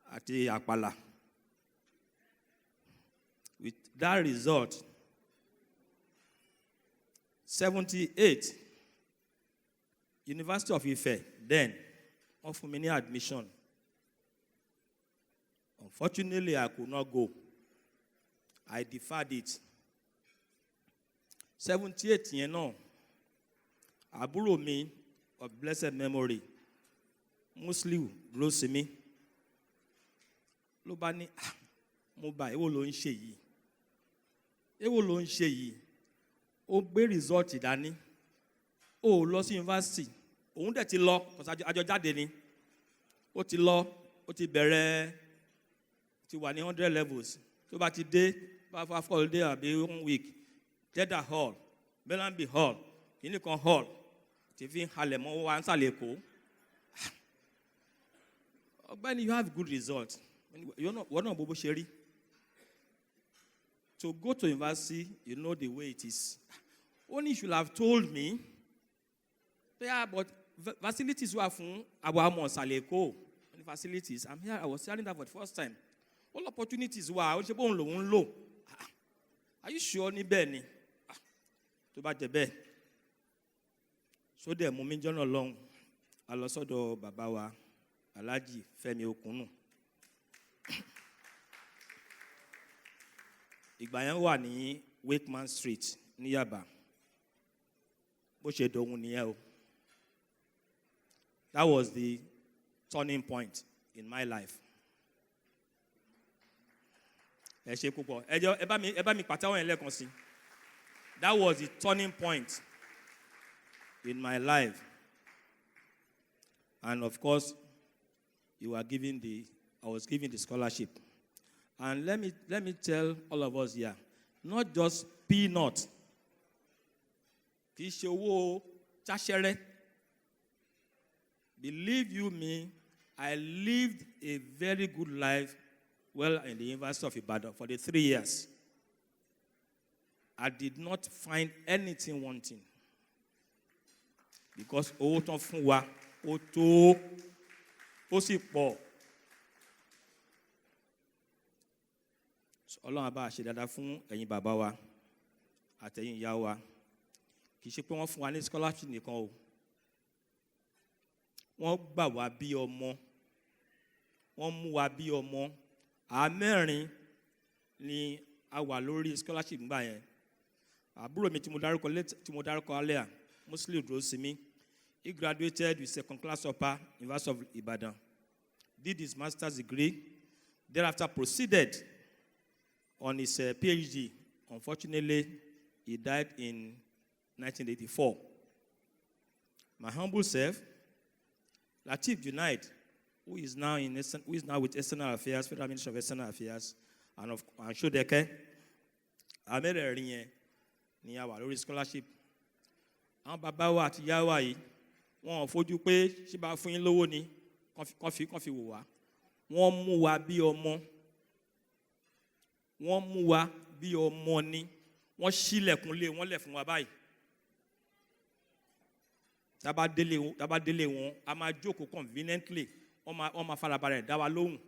àti Àpàlà. With that result, 78, University of Ife, then, offered me admission. Unfortunately, I could not go. I deferred it. 78 yẹn náà, àbúrò mi of blessed memory, Musliu dúró sí mi. Ló bá ní, mo bá èwo ló ń ṣe yìí. Èwo ló ń ṣe yìí. Ó gbé result dání. Ó lọ sí university. Òun dẹ̀ ti lọ, àjọ jáde ni. Ó ti lọ, ó ti bẹ̀rẹ̀, ti wà ní 100 levels. Tó bá ti dé, for holiday àbí 1 week Jeddah hall Bellambi hall kìnìkan hall tí fi ń halẹ̀ mọ́ wa ń sàlẹ̀ Èkó. Ọ̀gbẹ́ni, you have good results. Wọ́n náà bó ṣe rí. To go to university, you know the way it is. Only you should have told me. Yeah, but facilities were fún àwọn ọmọ Isale Eko. Facilities. I'm here. I was hearing that for the first time. All opportunities were. Ó ṣe bó ń lò. Are you sure ní bẹ́ẹ̀ ni? Tó bá jẹ́ bẹ́ẹ̀. So dẹ̀ mú mi jọ́nà lọ́hùn. A lọ sọ́dọ̀ bàbá wa Alhaji Fẹ́mi Okunu. Ìgbà yẹn wà ní Wakeman Street ní Yaba. Bó ṣe dohun nìyẹn o. That was the turning point in my life. Ẹ ṣé púpọ̀. Ẹ bá mi pàtẹ́wọ́ yẹn lẹ́ẹ̀kan sí. That was the turning point in my life. And of course, I was given the scholarship. And let me tell all of us here, not just peanut. Kì í ṣe owó cháṣẹ́rẹ́. Believe you me, I lived a very good life in the University of Ibadan for the 3 years. I did not find anything wanting. Because owó tán fún wa, ó tó, ó sì pọ̀. Ọlọ́run á bá ṣe dáadáa fún ẹ̀yin bàbá wa àtẹ̀yin ìyá wa. Kì í ṣe pé wọ́n fún wa ní scholarship nìkan o. Wọ́n gbà wá bí ọmọ. Wọ́n mú wa bí ọmọ. Àmẹ́rin ni a wà lórí scholarship ńgbà yẹn. Àbúrò mi tí mo dárúkọ alẹ́ à, Muslim Drosimi. He graduated with second class upper University of Ibadan. Did his master's degree. Thereafter proceeded on his PhD. Unfortunately, he died in 1984. My humble self, Lateef Junaid, who is now with External Affairs, Federal Ministry of External Affairs, and Shodeke, amẹ́rẹ̀ẹ̀rin yẹn ni a wà lórí scholarship. Àwọn bàbá wa àti ìyá wa yìí, wọn ò fojú pé ṣé bá fún yín lówó ni, kàn fi wò wá. Wọ́n mú wa bí ọmọ. Wọ́n mú wa bí ọmọ ni. Wọ́n ṣílẹ̀kùn lé wọ́n lẹ̀ fún wa báyìí. Tá bá délé wọn, a máa jókòó conveniently. Wọ́n máa farabalẹ̀ dá wa lóhùn.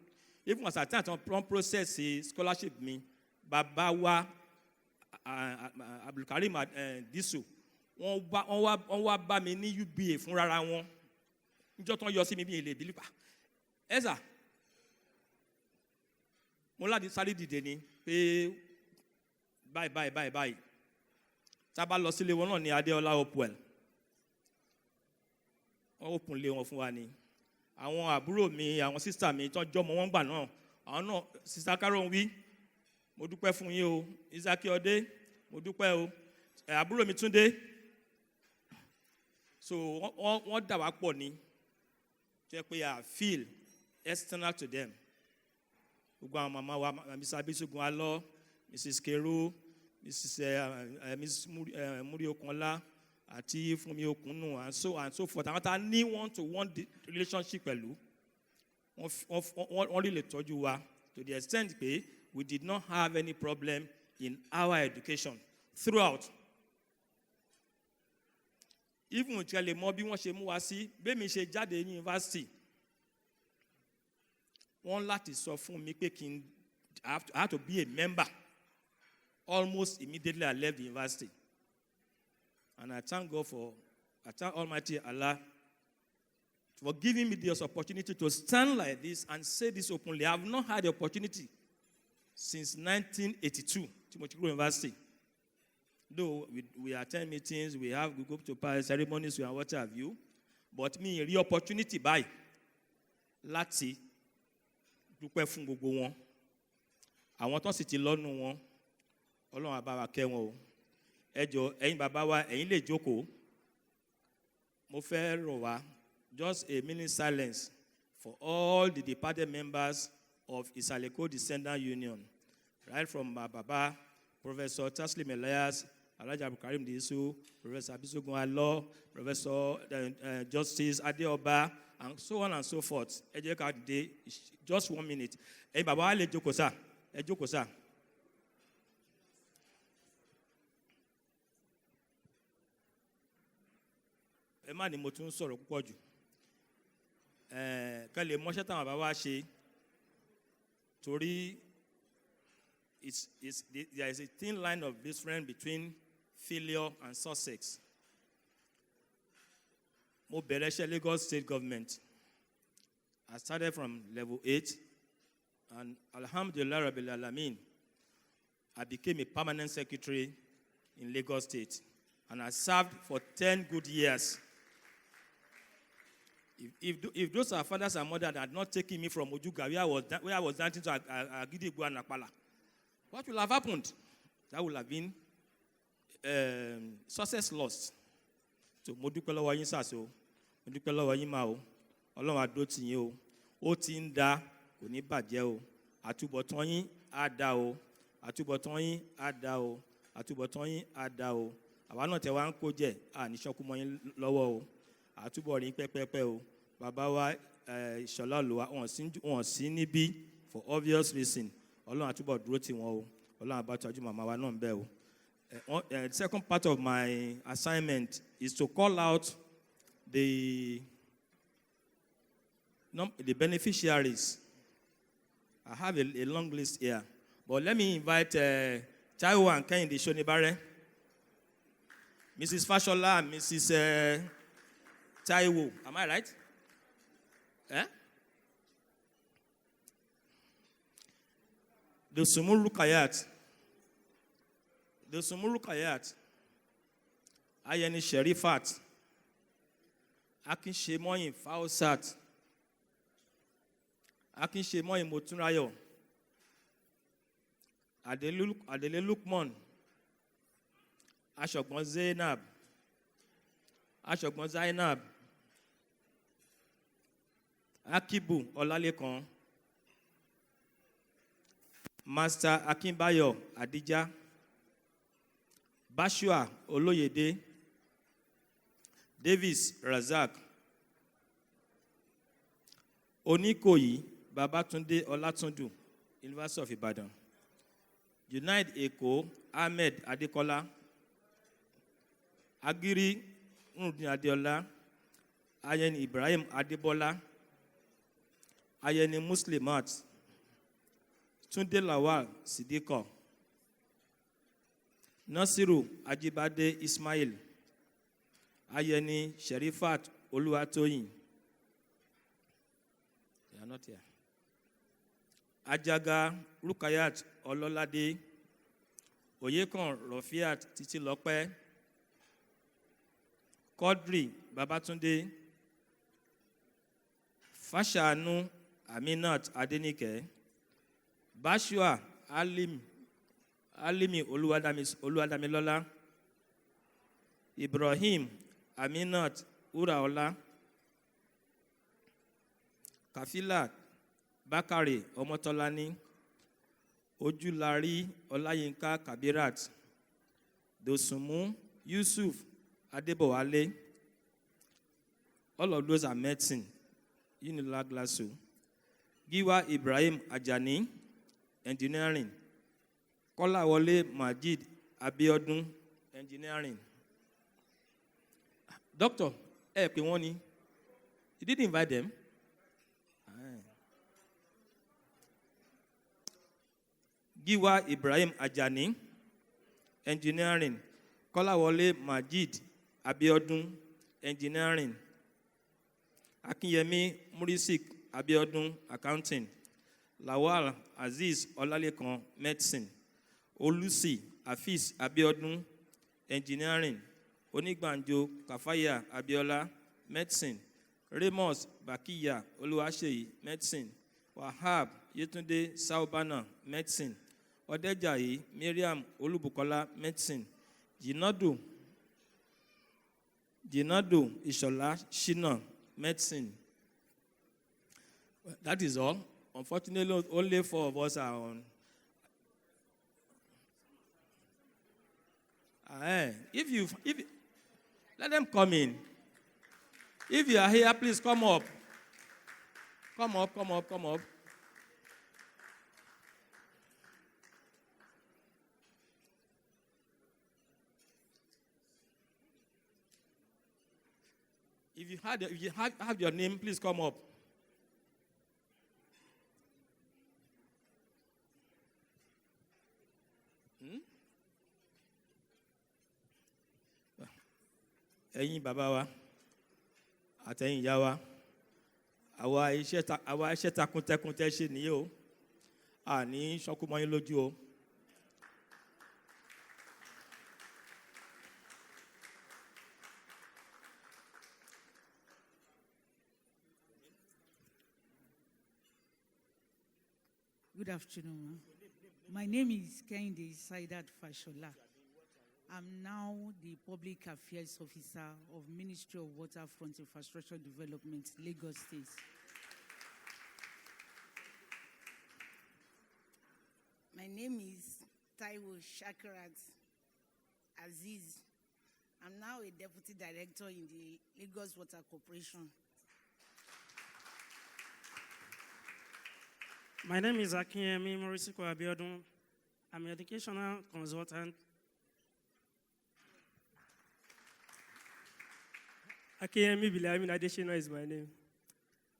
Even as at time wọ́n process scholarship mi, bàbá wa Abdulkarim Disu, wọ́n wá bá mi ní UBA fún rárá wọn. Níjọ́ tán yọ sí mi bí ilé ìbílípà. Ẹ̀sà, mo láti sáré dìde ni pé báyìí. Tá bá lọ sílé wọn náà ní Adéọlá Hopewell. Wọ́n open lé wọn fún wa ni. Àwọn àbúrò mi, àwọn sister mi tán jọmọ wọn gbà náà. Àwọn náà, sister Karen wí, mo dúpẹ́ fún yín o. Isaki Ode, mo dúpẹ́ o. Àbúrò mi Túndé. So wọ́n dà wá pọ̀ ni. Jẹ́ pé I feel external to them. Gbogbo àwọn màmá wa, Mrs. Abisugun Alọ, Mrs. Kero, Mrs. Muri Okunla, àti Fúnmi Okunu, and so forth. Àwọn tá ní one-to-one relationship pẹ̀lú. Wọ́n rí lè tọ́jú wa to the extent pé we did not have any problem in our education throughout. Even ìtìlẹ̀ mọ bí wọ́n ṣe mú wa sí, bẹ́ẹ̀mi ṣe jáde ní university. Wọ́n láti sọ fún mi pé I have to be a member. Almost immediately I left the university. And I thank Almighty Allah for giving me this opportunity to stand like this and say this openly. I have not had the opportunity since 1982, Timothy University. Though we attend meetings, we go to ceremonies, and what have you. But me, the opportunity by láti dúpẹ́ fún gbogbo wọn. Àwọn tó sì ti lọ́nu wọn, Ọlọ́run á bá wa kẹ́ wọn o. Ẹ jọ̀ọ́, ẹ̀yin bàbá wa, ẹ̀yin lè jókòó. Mo fẹ́ rọ̀ wá, just a minute silence for all the departed members of Isale Eko Descendants Union right from Baba, Professor Taslim Elias, Alhaji Abdulkarim Disu, Professor Abisogun Alo, Professor Justice Adeoba, and so on and so forth. Just 1 minute. Hey, Baba, let's jókòó sir. Ẹ jókòó sir. Ẹ má ní mo tún sọ̀rọ̀ púpọ̀ jù. Ká lè mọṣẹ́ táwọn bàbá wa ṣe. Torí there is a thin line of difference between failure and success. Mo bẹ̀rẹ̀ iṣẹ́ Lagos State Government. I started from level 8, and Alhamdulillah Rabbil Alameen, I became a permanent secretary in Lagos State, and I served for 10 good years. If those are fathers and mothers that had not taken me from Ojuga, where I was dancing to Agidigbo and Akpala, what will have happened? That would have been success lost. So, mo dúpẹ́ lọ́wọ́ yín sàṣẹ o, mo dúpẹ́ lọ́wọ́ yín máa o, Ọlọ́run á dúró tì yín o, ó ti ń dá, kò ní bàjẹ́ o, àtúbọ̀tán yín á dá o, àtúbọ̀tán yín á dá o, àtúbọ̀tán yín á dá o, àwa náà tẹ wá ń kó jẹ, ní ṣọ́kú mọ́ yín lọ́wọ́ o, àtúbọ̀ rí pẹ́pẹ́pẹ́ o, bàbá wa Ìṣọ̀lá Olúwa wọ́n sí níbí for obvious reason. Ọlọ́run àtúbọ̀ dúró tì wọ́n o. Ọlọ́run á bá tọ́jú màmá wa náà ń bẹ̀ o. The second part of my assignment is to call out the beneficiaries. I have a long list here. But let me invite Taiwo and Kehinde Shonibare, Mrs. Fashola and Mrs. Taiwo. Am I right? Eh? The Sumul Rukayat, Ayeni Sherifat, Akin Shemoyin Fausat, Akin Shemoyin Motunrayo, Adele Lukman, Ashogbon Zainab, Akibu Olalekan, Master Akinbayo Adija, Bashua Oloyede, Davis Razak, Onikoyi Babatunde Olatundu, University of Ibadan, Isale Eko Ahmed Adekola, Agiri Nurudin Adeola, Ayeni Ibrahim Adebola, Ayeni Muslimat, Tunde Lawal Sidiko, Nasiru Ajibade Ismail, Ayeni Sherifat Oluwatoyin. They are not here. Ajaga Rukayat Ololade, Oyekon Rofiat Titilope, Kodri Babatunde, Fashanu Aminat Adenike, Bashua Alimi Oluwadamilola, Ibrahim Aminat Uraola, Kafila Bakari Omotolani, Ojulari Olayinka Kabirat, Dosumu Yusuf Adebowale. All of those are medicine. Unila Glasu. Giwa Ibrahim Ajani, engineering. Kolawole Majid Abiodun, engineering. Doctor, Piwoni, you didn't invite them? Giwa Ibrahim Ajani, engineering. Kolawole Majid Abiodun, engineering. Akinyemi Murisik Abiodun, accounting. Lawal Aziz Olalekan, medicine. Olusi Afis Abiodun, engineering. Onigbanjo Kafaya Abiola, medicine. Ramos Bakiya Oluwaseyi, medicine. Wahab Yetunde Saubana, medicine. Odejayi Miriam Olubukola, medicine. Jinadu Ishola Shina, medicine. That is all. Unfortunately, only 4 of us are on. If let them come in. If you are here, please come up. Come up, come up, come up. If you have your name, please come up. Ẹ̀yin bàbá wa àtẹ̀yin ìyá wa àwa iṣẹ́ takuntẹkun tẹ́ ṣe nìyí o àní ṣọkú mọ́ yín lójú o. Good afternoon. My name is Kehinde Saidat Fashola. I'm now the Public Affairs Officer of Ministry of Waterfront Infrastructure Development, Lagos State. My name is Taiwo Shakirat Aziz. I'm now a Deputy Director in the Lagos Water Corporation. My name is Akinyemi Morisiko Abiodun. I'm an educational consultant. Akinyemi Bilamin Adeshina is my name.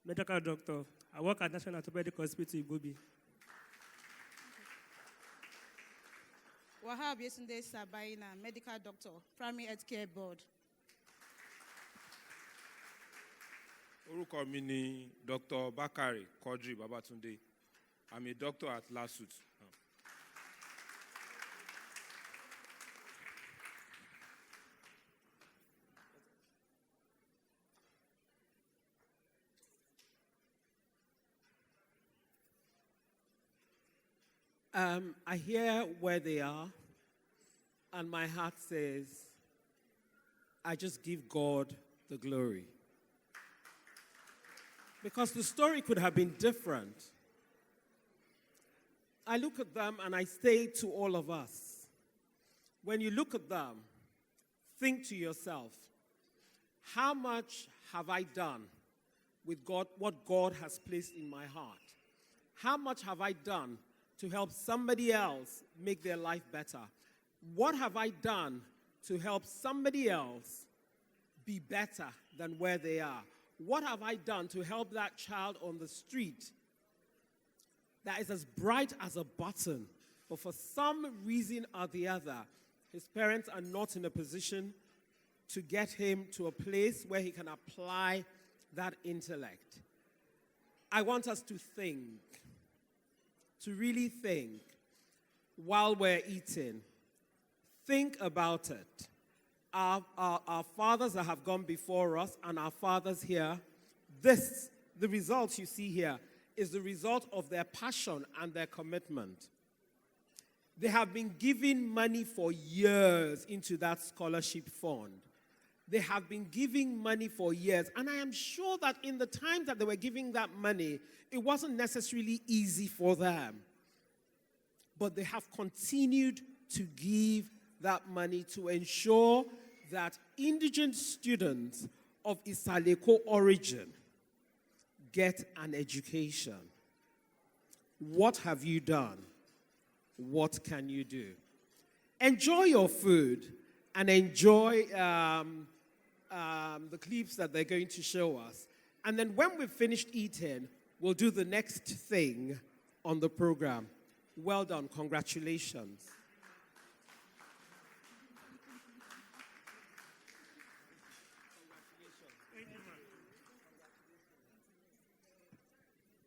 Medical doctor. I work at National Orthopedic Hospital, Igobi. Wahab Yesunde Sabaina, medical doctor, Primary Healthcare Board. Orúkọ mi ni Dr. Bakari Quadri Babatunde. I'm a doctor at LASUT. I hear where they are, and my heart says, I just give God the glory. Because the story could have been different. I look at them and I say to all of us, when you look at them, think to yourself, how much have I done with God, what God has placed in my heart? How much have I done to help somebody else make their life better? What have I done to help somebody else be better than where they are? What have I done to help that child on the street that is as bright as a button, but for some reason or the other, his parents are not in a position to get him to a place where he can apply that intellect? I want us to think, to really think while we're eating. Think about it. Our fathers that have gone before us and our fathers here, the results you see here is the result of their passion and their commitment. They have been giving money for years into that scholarship fund. They have been giving money for years. And I am sure that in the time that they were giving that money, it wasn't necessarily easy for them. But they have continued to give that money to ensure that indigent students of Isale Eko origin get an education. What have you done? What can you do? Enjoy your food and enjoy the clips that they're going to show us. And then when we've finished eating, we'll do the next thing on the program. Well done. Congratulations.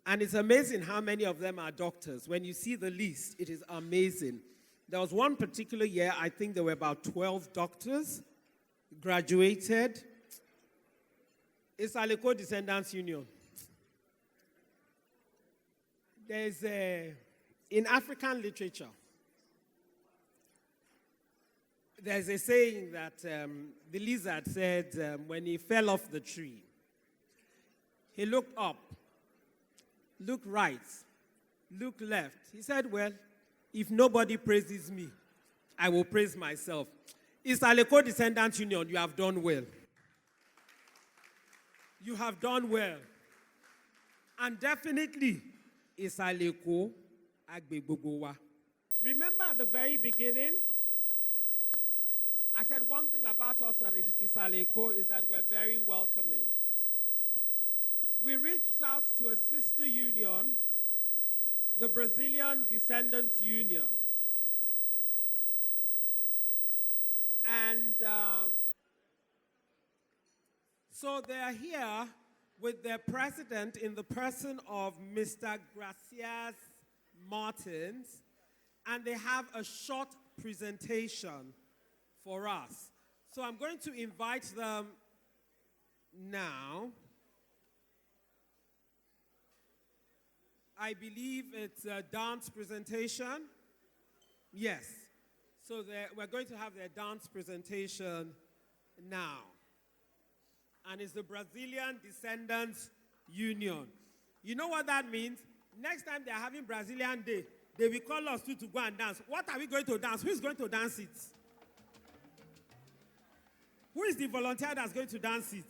And it's amazing how many of them are doctors. When you see the list, it is amazing. There was one particular year, I think there were about 12 doctors graduated. Isale Eko Descendants Union. There's in African literature, there's a saying that the lizard said when he fell off the tree, he looked up, looked right, looked left. He said, well, if nobody praises me, I will praise myself. Isale Eko Descendants Union, you have done well. You have done well. And definitely, Isale Eko Agbegbogowa. Remember at the very beginning, I said one thing about us at Isale Eko is that we're very welcoming. We reached out to a sister union, the Brazilian Descendants Union. And so they're here with their president in the person of Mr. Gracias Martins, and they have a short presentation for us. So I'm going to invite them now. I believe it's a dance presentation. Yes. So we're going to have their dance presentation now. And it's the Brazilian Descendants Union. You know what that means? Next time they're having Brazilian Day, they will call us to go and dance. What are we going to dance? Who is going to dance it? Who is the volunteer that's going to dance it?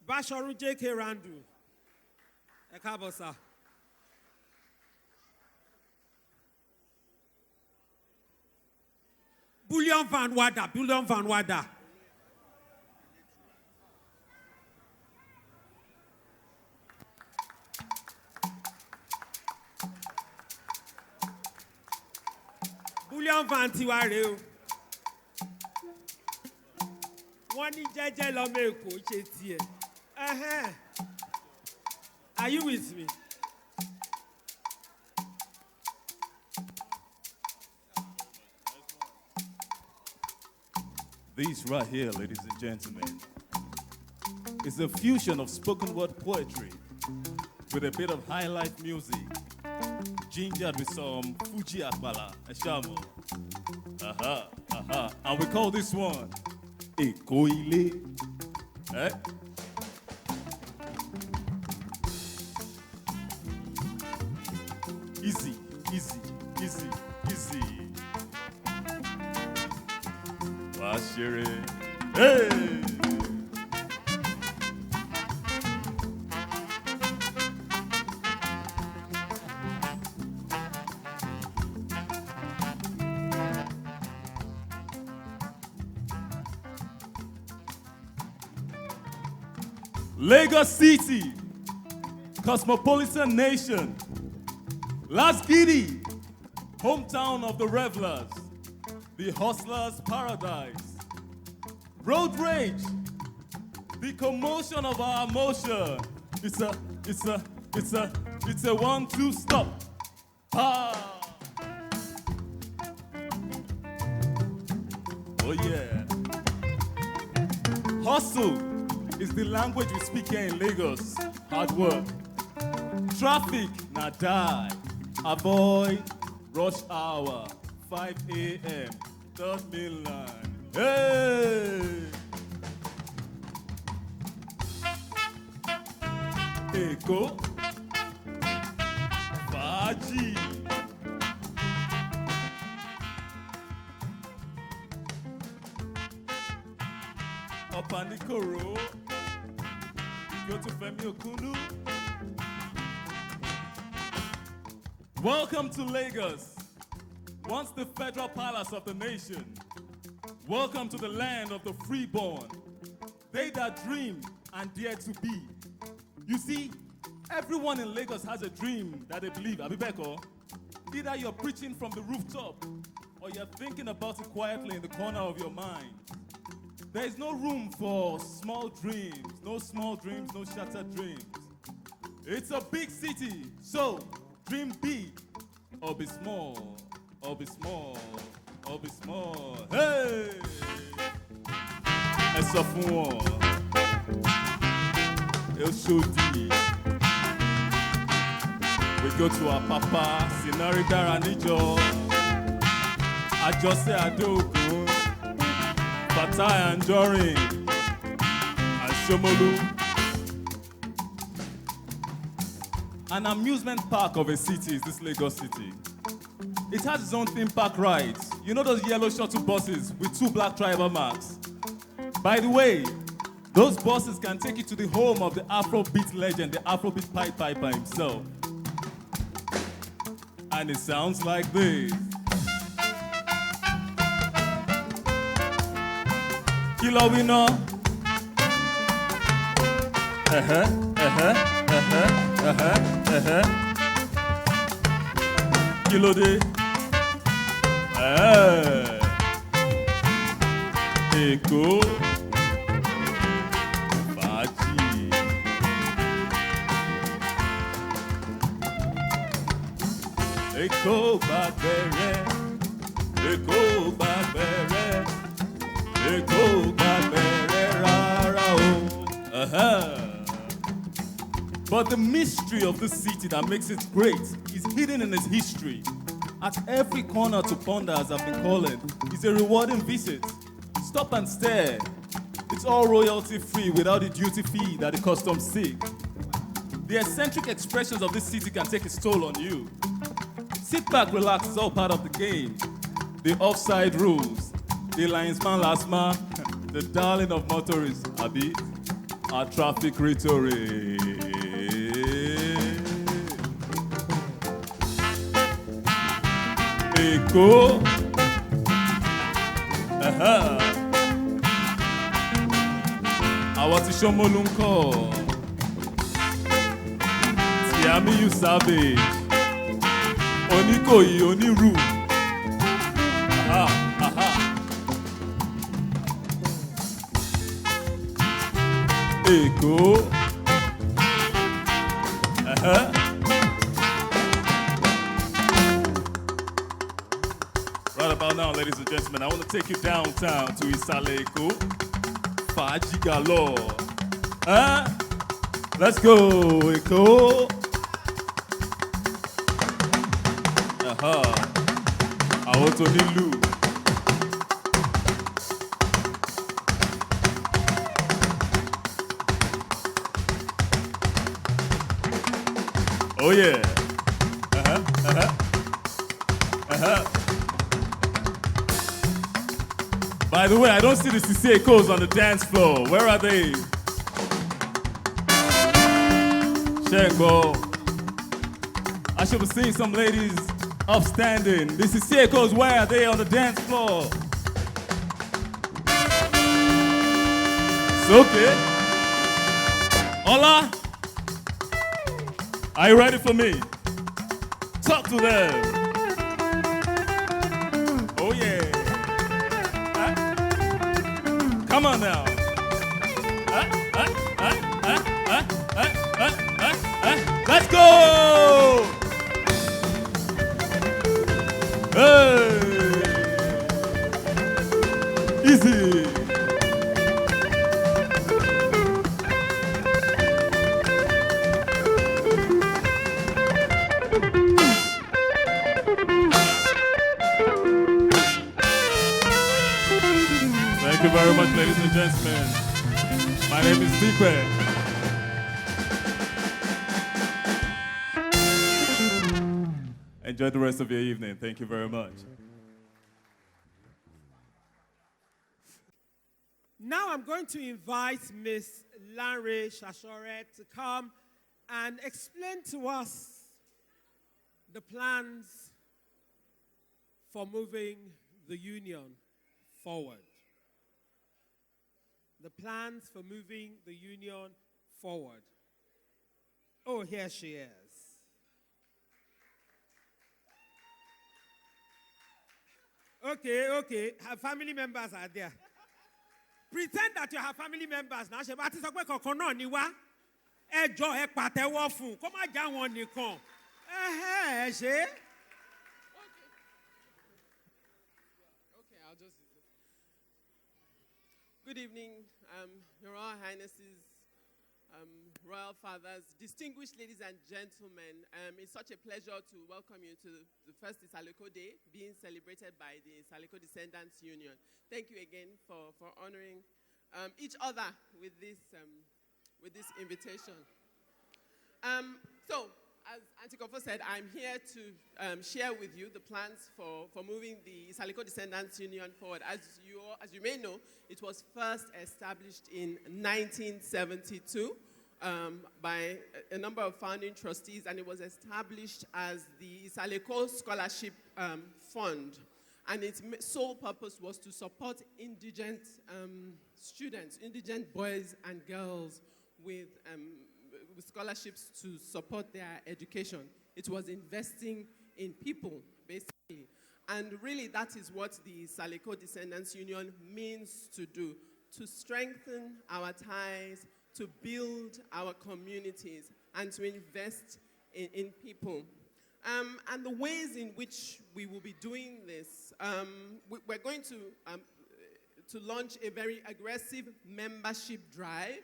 Basharu J.K. Randu. Ẹ káàbọ̀ sir. Bullion Van Wada. Bullion Van tiwa rèé o. Wọ́n ní jẹ́jẹ́ lọ́mọ Èkó ṣe tiẹ̀. Are you with me? This right here, ladies and gentlemen, is a fusion of spoken word poetry with a bit of high life music, gingered with some Fuji Akbala, a shamo. And we call this one Eko Ile. Eh? Easy. Washiri. Hey! Lagos City, cosmopolitan nation. Las Giddy, hometown of the revelers, the hustler's paradise. Road rage, the commotion of our emotion. It's a 1-2 stop. Ah. Oh yeah. Hustle is the language we speak here in Lagos. Hard work. Traffic, na die. Avoid rush hour. 5 a.m. Third mainland. Hey! Eko. Faji. Opanikoro. Go to Femi Okunu. Welcome to Lagos, once the federal palace of the nation. Welcome to the land of the freeborn, they that dream and dare to be. You see, everyone in Lagos has a dream that they believe. Abibeko, either you're preaching from the rooftop or you're thinking about it quietly in the corner of your mind. There is no room for small dreams, no shattered dreams. It's a big city, so dream big, or be small, or be small, or be small. Hey! Ẹ sọ fún wọn, El Shodi. We go to our papa, Sinari Daranijo, Ajose Adogun, Fatai Anjorin, and Shomolu. An amusement park of a city is this Lagos city. It has its own theme park rides. You know those yellow shuttle buses with 2 black tribal marks? By the way, those buses can take you to the home of the Afrobeat legend, the Afrobeat Piper himself. And it sounds like this. Kilo we know. Kilo de. Eko. Faji. Eko babere. Eko babere. Eko babere rara o. But the mystery of this city that makes it great is hidden in its history. At every corner to ponder, as I've been calling, is a rewarding visit. Stop and stare. It's all royalty free without the duty fee that the customs seek. The eccentric expressions of this city can take its toll on you. Sit back, relax, it's all part of the game. The offside rules, the linesman last man, the darling of motorists, Abi. our traffic rhetoric. Eko. Àwọn ti Ṣómólú ń kọ́. Tiamiyu Savage. Oníkòyí Onírù. Eko. Right about now, ladies and gentlemen, I want to take you downtown to Isale Eko. Fàájì galore. Let's go, Eko. Àwọn tó nílùú. Oh yeah. By the way, I don't see the Isale Ekos on the dance floor. Where are they? Shengo. I should have seen some ladies upstanding. The Isale Ekos, where are they on the dance floor? It's okay. Hola. Are you ready for me? Talk to them. Oh yeah. Come on now. Let's go. Hey. Easy. Thank you very much, ladies and gentlemen. My name is Dikwe. Enjoy the rest of your evening. Thank you very much. Now I'm going to invite Miss Lanre Shashore to come and explain to us the plans for moving the union forward. The plans for moving the union forward. Oh, here she is. Okay. Her family members are there. Pretend that you have family members now. Ṣé bá ti sọ pé kankan náà ni wá. Ẹ jọ̀ọ́ ẹ pàtẹ́wọ́ fún. Kó má já wọn nìkan. Ẹ ṣe. Okay, I'll just. Good evening, Your Royal Highnesses, Royal Fathers, distinguished ladies and gentlemen. It's such a pleasure to welcome you to the first Isale Eko Day being celebrated by the Isale Eko Descendants Union. Thank you again for honoring each other with this invitation. So, as Auntie Kofo said, I'm here to share with you the plans for moving the Isale Eko Descendants Union forward. As you may know, it was first established in 1972 by a number of founding trustees, and it was established as the Isale Eko Scholarship Fund. And its sole purpose was to support indigent students, indigent boys and girls with scholarships to support their education. It was investing in people, basically. And really, that is what the Isale Eko Descendants Union means to do, to strengthen our ties, to build our communities, and to invest in people. And the ways in which we will be doing this, we're going to launch a very aggressive membership drive,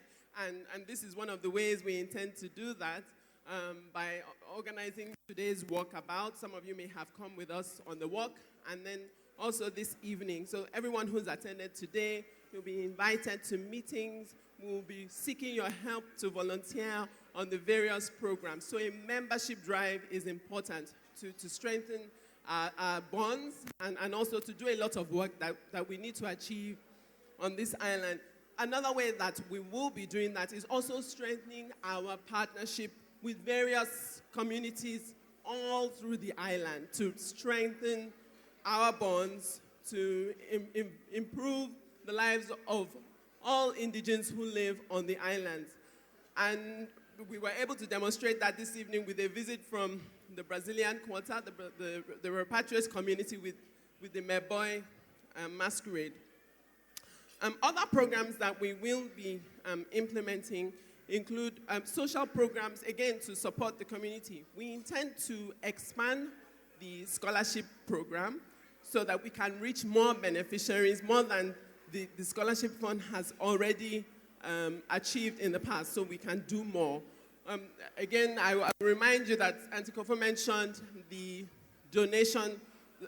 and this is one of the ways we intend to do that by organizing today's walkabout. Some of you may have come with us on the walk, and then also this evening. So everyone who's attended today will be invited to meetings. We'll be seeking your help to volunteer on the various programs. So a membership drive is important to strengthen our bonds and also to do a lot of work that we need to achieve on this island. another way that we will be doing that is also strengthening our partnership with various communities all through the island to strengthen our bonds, to improve the lives of all indigents who live on the island. And we were able to demonstrate that this evening with a visit from the Brazilian quarter, the repatriates community with the Meboy masquerade. Other programs that we will be implementing include social programs, again, to support the community. We intend to expand the scholarship program so that we can reach more beneficiaries, more than the scholarship fund has already achieved in the past, so we can do more. Again, I will remind you that Auntie Kofo mentioned the donation,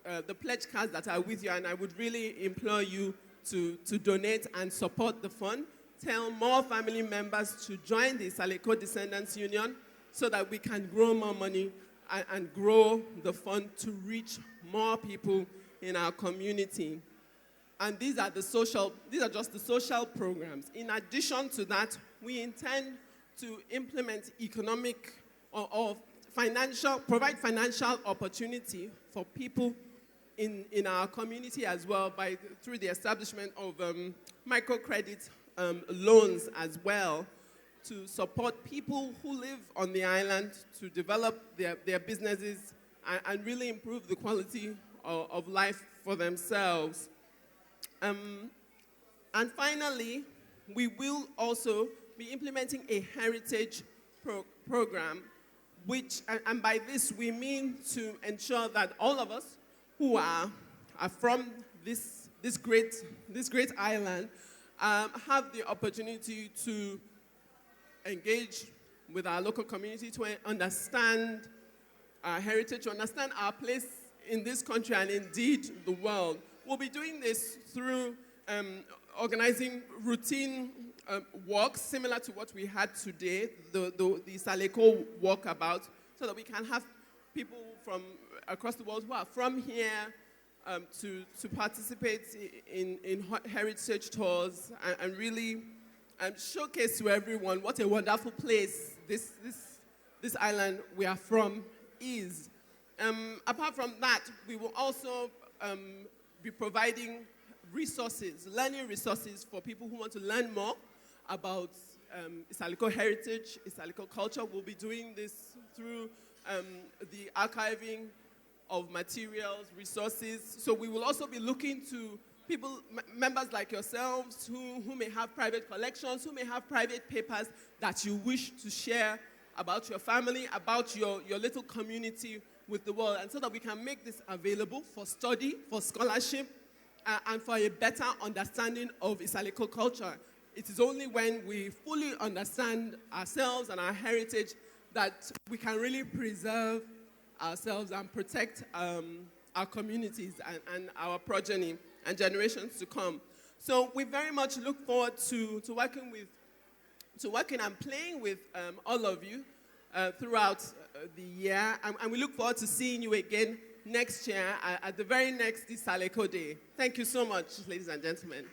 the pledge cards that are with you, and I would really implore you to donate and support the fund. Tell more family members to join the Isale Eko Descendants Union so that we can grow more money and grow the fund to reach more people in our community. And these are just the social programs. In addition to that, we intend to implement economic or provide financial opportunity for people in our community as well through the establishment of microcredit loans as well, to support people who live on the island to develop their businesses and really improve the quality of life for themselves. And finally, we will also be implementing a heritage program, which, and by this we mean to ensure that all of us who are from this great island have the opportunity to engage with our local community, to understand our heritage, to understand our place in this country and indeed the world. We'll be doing this through organizing routine walks similar to what we had today, the Isale Eko walkabout, so that we can have people from across the world who are from here to participate in heritage tours and really showcase to everyone what a wonderful place this island we are from is. Apart from that, we will also be providing resources, learning resources for people who want to learn more about Isale Eko heritage, Isale Eko culture. We'll be doing this through the archiving of materials, resources. So we will also be looking to people, members like yourselves, who may have private collections, who may have private papers that you wish to share about your family, about your little community with the world, and so that we can make this available for study, for scholarship, and for a better understanding of Isale Eko culture. It is only when we fully understand ourselves and our heritage that we can really preserve ourselves and protect our communities and our progeny and generations to come. So we very much look forward to working and playing with all of you throughout the year, and we look forward to seeing you again next year at the very next Isale Eko Day. Thank you so much, ladies and gentlemen.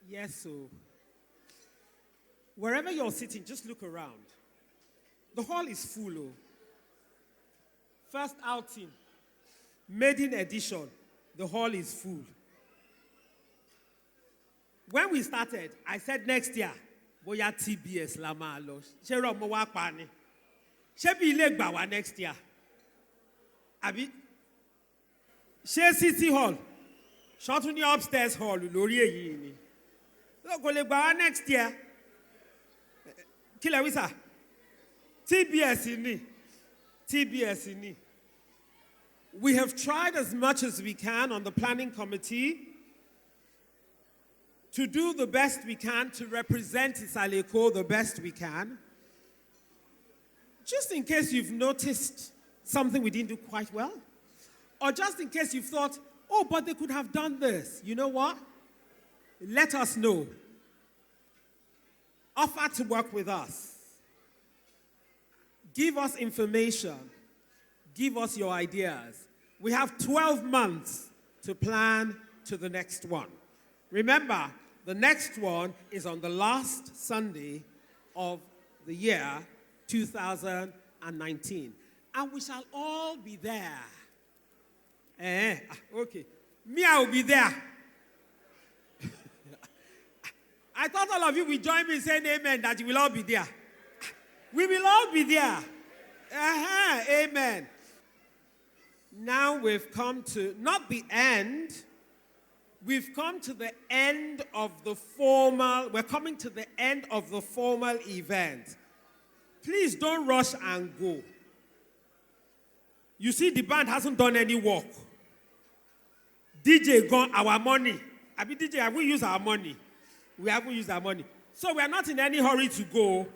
Yes, so wherever you're sitting, just look around. The hall is full. Oh. First outing, maiden edition, the hall is full. When we started, I said next year, boya TBS la ma lo. Ṣé ro mo wa pa ni? Ṣé bí ilé gbà wá next year? Àbí? Ṣé City Hall? Ṣọ́tún ní upstairs hall lórí èyí ni. Kò lè gbà wá next year. Kí lẹ wí sà? TBS ni. TBS ni. We have tried as much as we can on the planning committee to do the best we can to represent Isale Eko the best we can. Just in case you've noticed something we didn't do quite well, or just in case you've thought, oh, but they could have done this. You know what? Let us know. Offer to work with us. Give us information. Give us your ideas. We have 12 months to plan to the next one. Remember, the next one is on the last Sunday of the year 2019. And we shall all be there. Okay. Me, I will be there. I thought all of you will join me saying amen, that you will all be there. We will all be there. Amen. Now we've come to, not the end, we've come to the end of the formal, we're coming to the end of the formal event. Please don't rush and go. You see, the band hasn't done any work. DJ gone our money. I mean, DJ, have we used our money? We haven't used our money. So we are not in any hurry to go.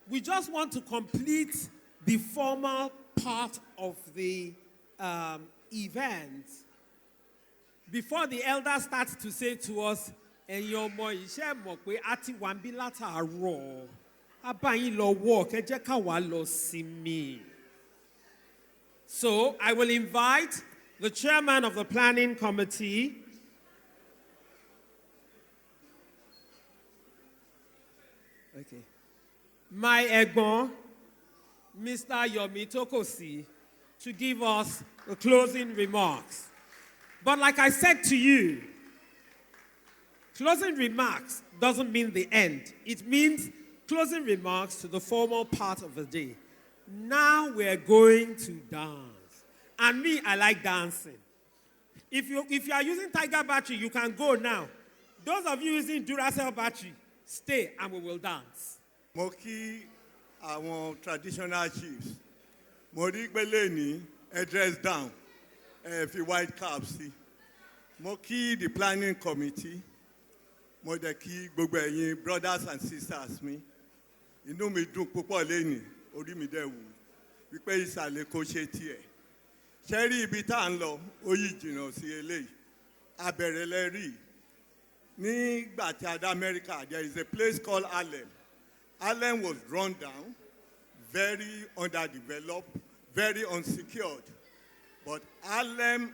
We just want to complete the formal part of the event before the elder starts to say to us, "Ẹ̀yin ọmọ iṣẹ́ mọ̀ pé a ti wà níbí látàárọ̀. A bá yín lọ work, ẹ jẹ́ ká wá lọ sinmi." So I will invite the chairman of the planning committee, my Egbon, Mr. Yomi Tokosi, to give us the closing remarks. But like I said to you, closing remarks doesn't mean the end. It means closing remarks to the formal part of the day. Now we're going to dance. And me, I like dancing. If you are using Tiger battery, you can go now. Those of you using Duracell battery, stay and we will dance. Mo kí àwọn traditional chiefs. Mo rí pé lẹ́ni dress down, fi white cap sí. Mo kí the planning committee. Mo dẹ̀ kí gbogbo ẹ̀yin brothers and sisters mi. Inú mi dùn púpọ̀ lẹ́ni, orí mi dẹ̀ wù. Wípé Isale Eko ṣe tiẹ̀. Ṣé rí ibi tá à ń lọ, ó yí jìnnà sí eléyìí. Abẹ̀rẹ̀ lẹ́rìí. Nígbà tí a dé America, there is a place called Harlem. Harlem was run down, very underdeveloped, very unsecured. But Harlem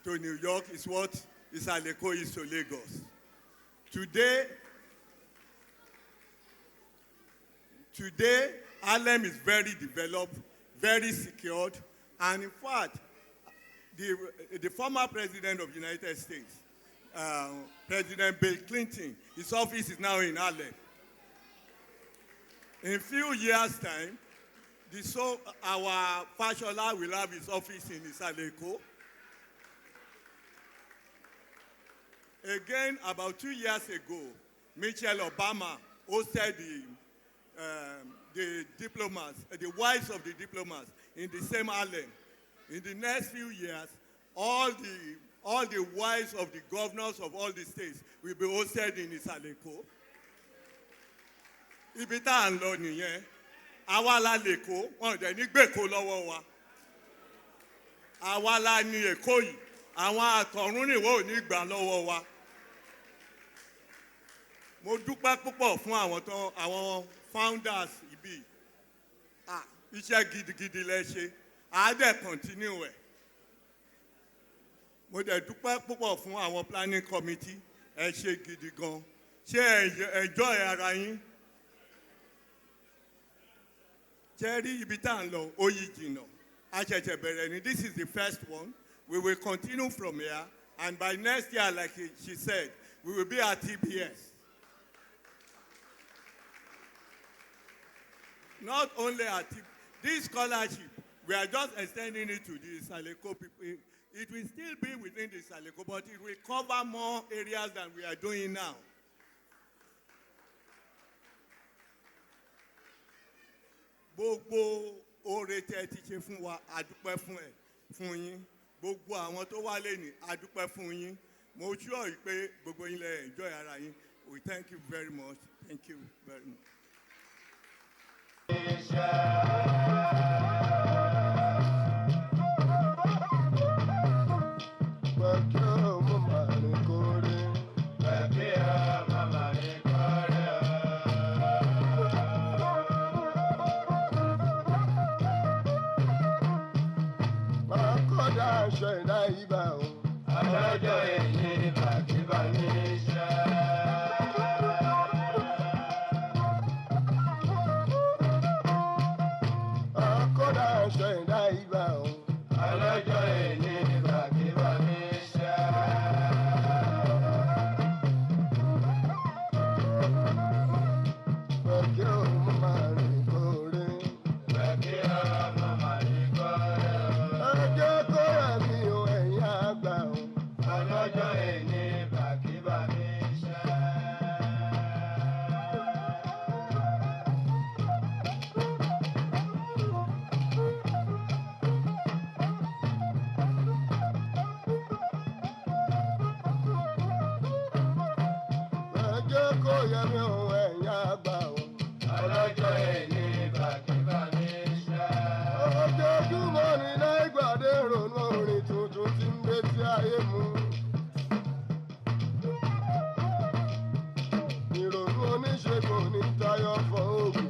to New York is what Isale Eko is to Lagos. Today, Harlem is very developed, very secured, and in fact, the former president of the United States, President Bill Clinton, his office is now in Harlem. In a few years' time, our Fashola will have his office in Isale Eko. Again, about 2 years ago, Michelle Obama hosted the diplomats, the wives of the diplomats in the same Harlem. In the next few years, all the wives of the governors of all the states will be hosted in Isale Eko. Ibi tá à ń lọ nìyẹn. Àwa la l'Èkó, wọn ò dẹ̀ ní gbèkó lọ́wọ́ wa. Àwa la ní Èkó yìí, àwọn àtọ̀rúnrìnwó ò ní gbà lọ́wọ́ wa. Mo dúpẹ́ púpọ̀ fún àwọn founders ibi. Iṣẹ́ gidigidi lẹ ṣe, a dẹ̀ continue ẹ̀. Mo dẹ̀ dúpẹ́ púpọ̀ fún àwọn planning committee, ẹ ṣe gidi gan. Ṣé ẹ enjoy ara yín? Jerry ibi tá à ń lọ, ó yí jìnnà. A ṣẹ̀ṣẹ̀ bẹ̀rẹ̀ ni, this is the first one. We will continue from here, and by next year, like she said, we will be at TBS. Not only at this scholarship, we are just extending it to the Isale Eko people. It will still be within the Isale Eko, but it will cover more areas than we are doing now. Gbogbo oore tí ẹ ti ṣe fún wa, a dúpẹ́ fún yín. Gbogbo àwọn tó wá lẹ́ni, a dúpẹ́ fún yín. Mo sure pé gbogbo yín lè enjoy ara yín. We thank you very much. Thank you very much. ṣẹ̀dá ibà o. Ọlọ́jọ́ èyí bàkíbà ní iṣẹ́. Akọ́dà ṣẹ̀dá ibà o. Ọlọ́jọ́ èyí bàkíbà ní iṣẹ́. Bẹ̀kí o mo máa rìn kórè. Bẹ̀kí ọ̀rọ̀ mo máa rìn kórè. Ọjọ́ kó rẹ̀ mi o ẹ̀yìn àgbà o. Ọlọ́jọ́ èyí bàkíbà ní iṣẹ́. Ọjọ́ kó yẹ mi o ẹ̀yìn àgbà o. Ọlọ́jọ́ èyí bàkíbà ní iṣẹ́. Ojoojúmọ́ ni láìgbàdé ronú orin tuntun tí ń gbé tí ayé mu. Ìrònú oníṣègùn ní tayọ fọ oògùn.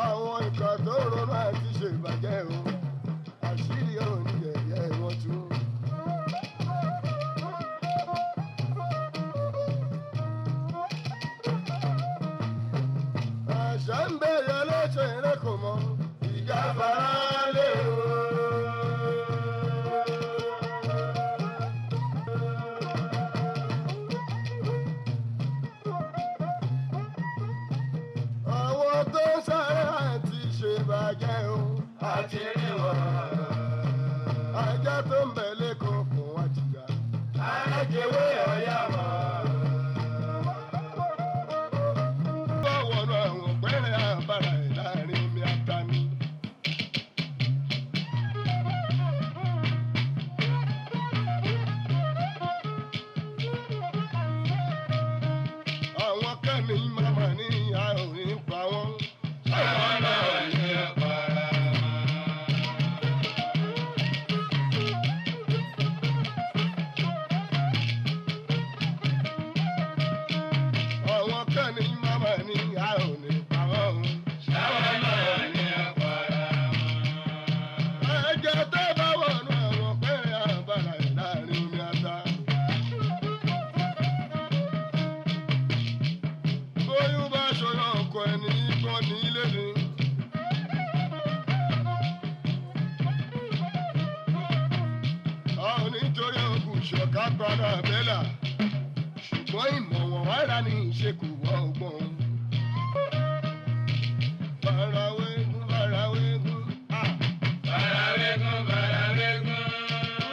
Àwọn ìkà tó ronú àti ṣèbàjẹ́ o. Àṣírí òní yẹ̀yẹ́ wọn tú. Àṣà ń bẹ̀rẹ̀ lọ́sẹ̀ rẹ̀ kò mọ ìjà fara lé o. Àwọn tó ń sáré àti ṣèbàjẹ́ o. Àti rí wọn. Ajá tó ń bẹ̀ lẹ́kọ̀ọ́ kò wá jìyà. Àjẹwé ọ̀yà mọ́. Báwọ̀nù àwọn pẹ́rẹ́ àbára ẹ̀ láàrin mi àtàmì. Àwọn kan ní màmá ní ìyá òní pa wọ́n. Àwọn náà ní ọ̀pára. Àwọn kan ní màmá ní ìyá òní pa wọ́n. Àwọn náà ní ọ̀pára. Ẹ̀jẹ̀ tó bá wọ̀nù àwọn pẹ́rẹ́ àbára ẹ̀ láàrin mi àtàmì. Bóyú bá ṣọlá ọkọ ẹni gbọ́ ní ilé ni. A ò nítorí ogun ṣọ̀ká padà bẹ́là. Ṣùgbọ́n ìmọ̀ wọn wára ní ìṣekù wọ ọgbọ́n. Farawégún, farawégún. Farawégún, farawégún.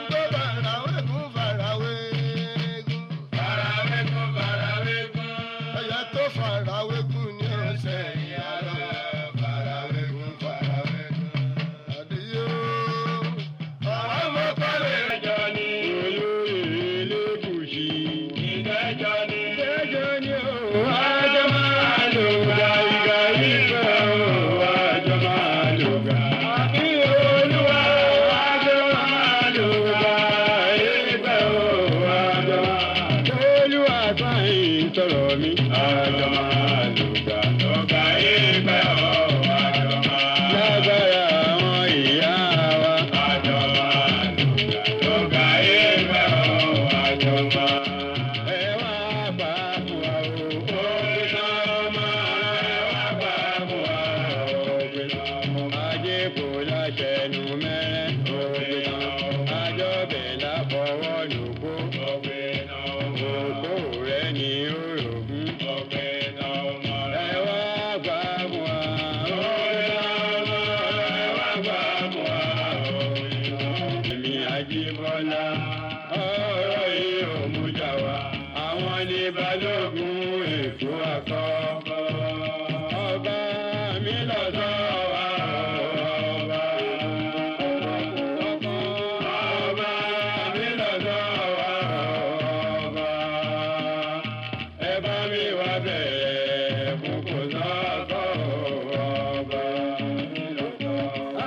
Gbọ́ farawégún, farawégún. Farawégún, farawégún. Ẹyẹ tó farawégún ní ọ̀sẹ̀ ìyá lọ. Farawégún, farawégún. Àdìyó. Àwọn ọmọ pálí ẹjọ́ ni. Olóyè Elégùṣì. Ìdájọ́ ni. Ìdájọ́ ni o. Àjọ máa lò ga ìgbà ìfẹ́ o. Àjọ máa lò ga. Àbí Olúwa. Àjọ máa lò ga ìfẹ́ o. Àjọ máa lò. Olúwa sáyìn sọ̀rọ̀ mi. Àjọ máa lò ga. Lọ́gà ìfẹ́ o. Àjọ máa. Lágbára àwọn ìyá wa. Àjọ máa lò ga. Lọ́gà ìfẹ́ o. Àjọ máa. Ẹ wá gbà fún wa o. Ògbé náà máa. Ẹ wá gbà fún wa o. Ògbé náà. Ajé kò láṣẹ nu mẹ́rẹ́. Ògbé náà. Àjọ bẹ̀ láfọwọ́ lògbó. Ògbé náà. Ògbó rẹ̀ ní orògùn. Ògbé náà. Ẹ wá gbà fún wa. Ògbé náà. Ẹ wá gbà fún wa. Ògbé náà. Èmi Ajíbọ́lá. Ọ̀rọ̀ yìí ò mú jà wá. Àwọn ní balógun Èkó àkọ́kọ́. Ọba mi lọ́dọ̀ wa. Ọba. Ọba mi lọ́dọ̀ wa. Ọba. Ẹ bá mi wá bẹ̀rẹ̀ fún kò sọ́kọ̀. Ọba.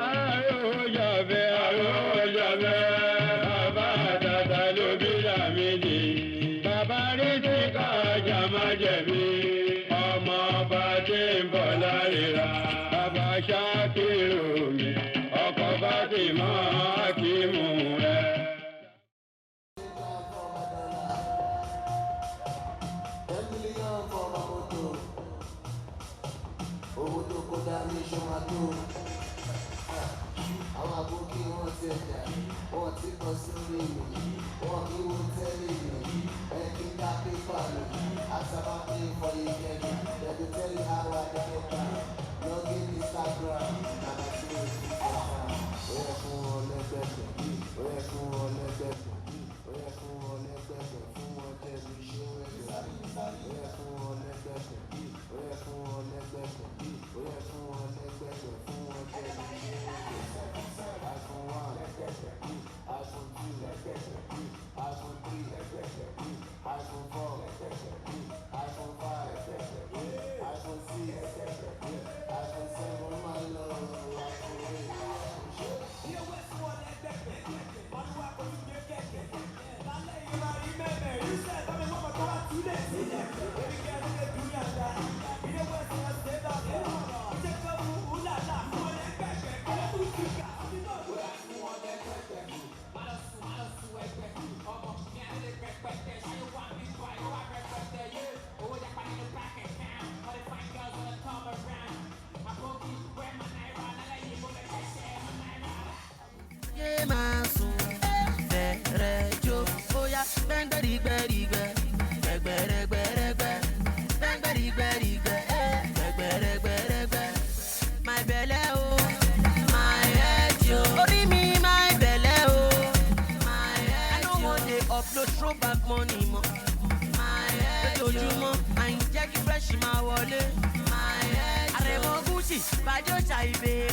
Àròjàbẹ́, àròjàbẹ́. Bàbá àtàtà ló bí làmìdí. Bàbá rí ti kájà má jẹ̀bi. Ọmọ ọba tí ń bọ̀ láríra. Bàbá Ṣákìrù mi. Ọkọ̀ bá ti dání ṣọmọdó. Àwọn àbókí wọn ti ẹ̀dá, wọn ti kọ sórí mi, wọn kí wọ́n tẹ́lẹ̀ mi, ẹ kí n dá pépà mi, àtàbà pé for you get me, let me tell you how I get it back. Log in Instagram, na my favorite Instagram. Ó yẹ fún wọn lẹ́gbẹ̀gbẹ̀, ó yẹ fún wọn lẹ́gbẹ̀gbẹ̀, ó yẹ fún wọn lẹ́gbẹ̀gbẹ̀, fún wọn jẹ̀bi ṣé wẹ́gbẹ̀. Ó yẹ fún wọn lẹ́gbẹ̀gbẹ̀, ó yẹ fún wọn lẹ́gbẹ̀gbẹ̀, ó yẹ fún wọn lẹ́gbẹ̀gbẹ̀, fún wọn jẹ̀bi ṣé wẹ́gbẹ̀. iPhone 1, iPhone 2, iPhone 3, iPhone 4, iPhone 5, iPhone 6, iPhone 7, my love, iPhone 8. You went for that what do I put you get? I let you remember. You said, I mean, what am I going to do this? Baby girl, you can do that. You know what's going to say that? Check out who la la, who that back, who you got. My belly, oh, my head, yo. Only me, my belly, oh, my head. I don't want to upload throwback money, mo. My head, yo. I ain't taking fresh in my wallet. My head, I remember Gucci, but just I be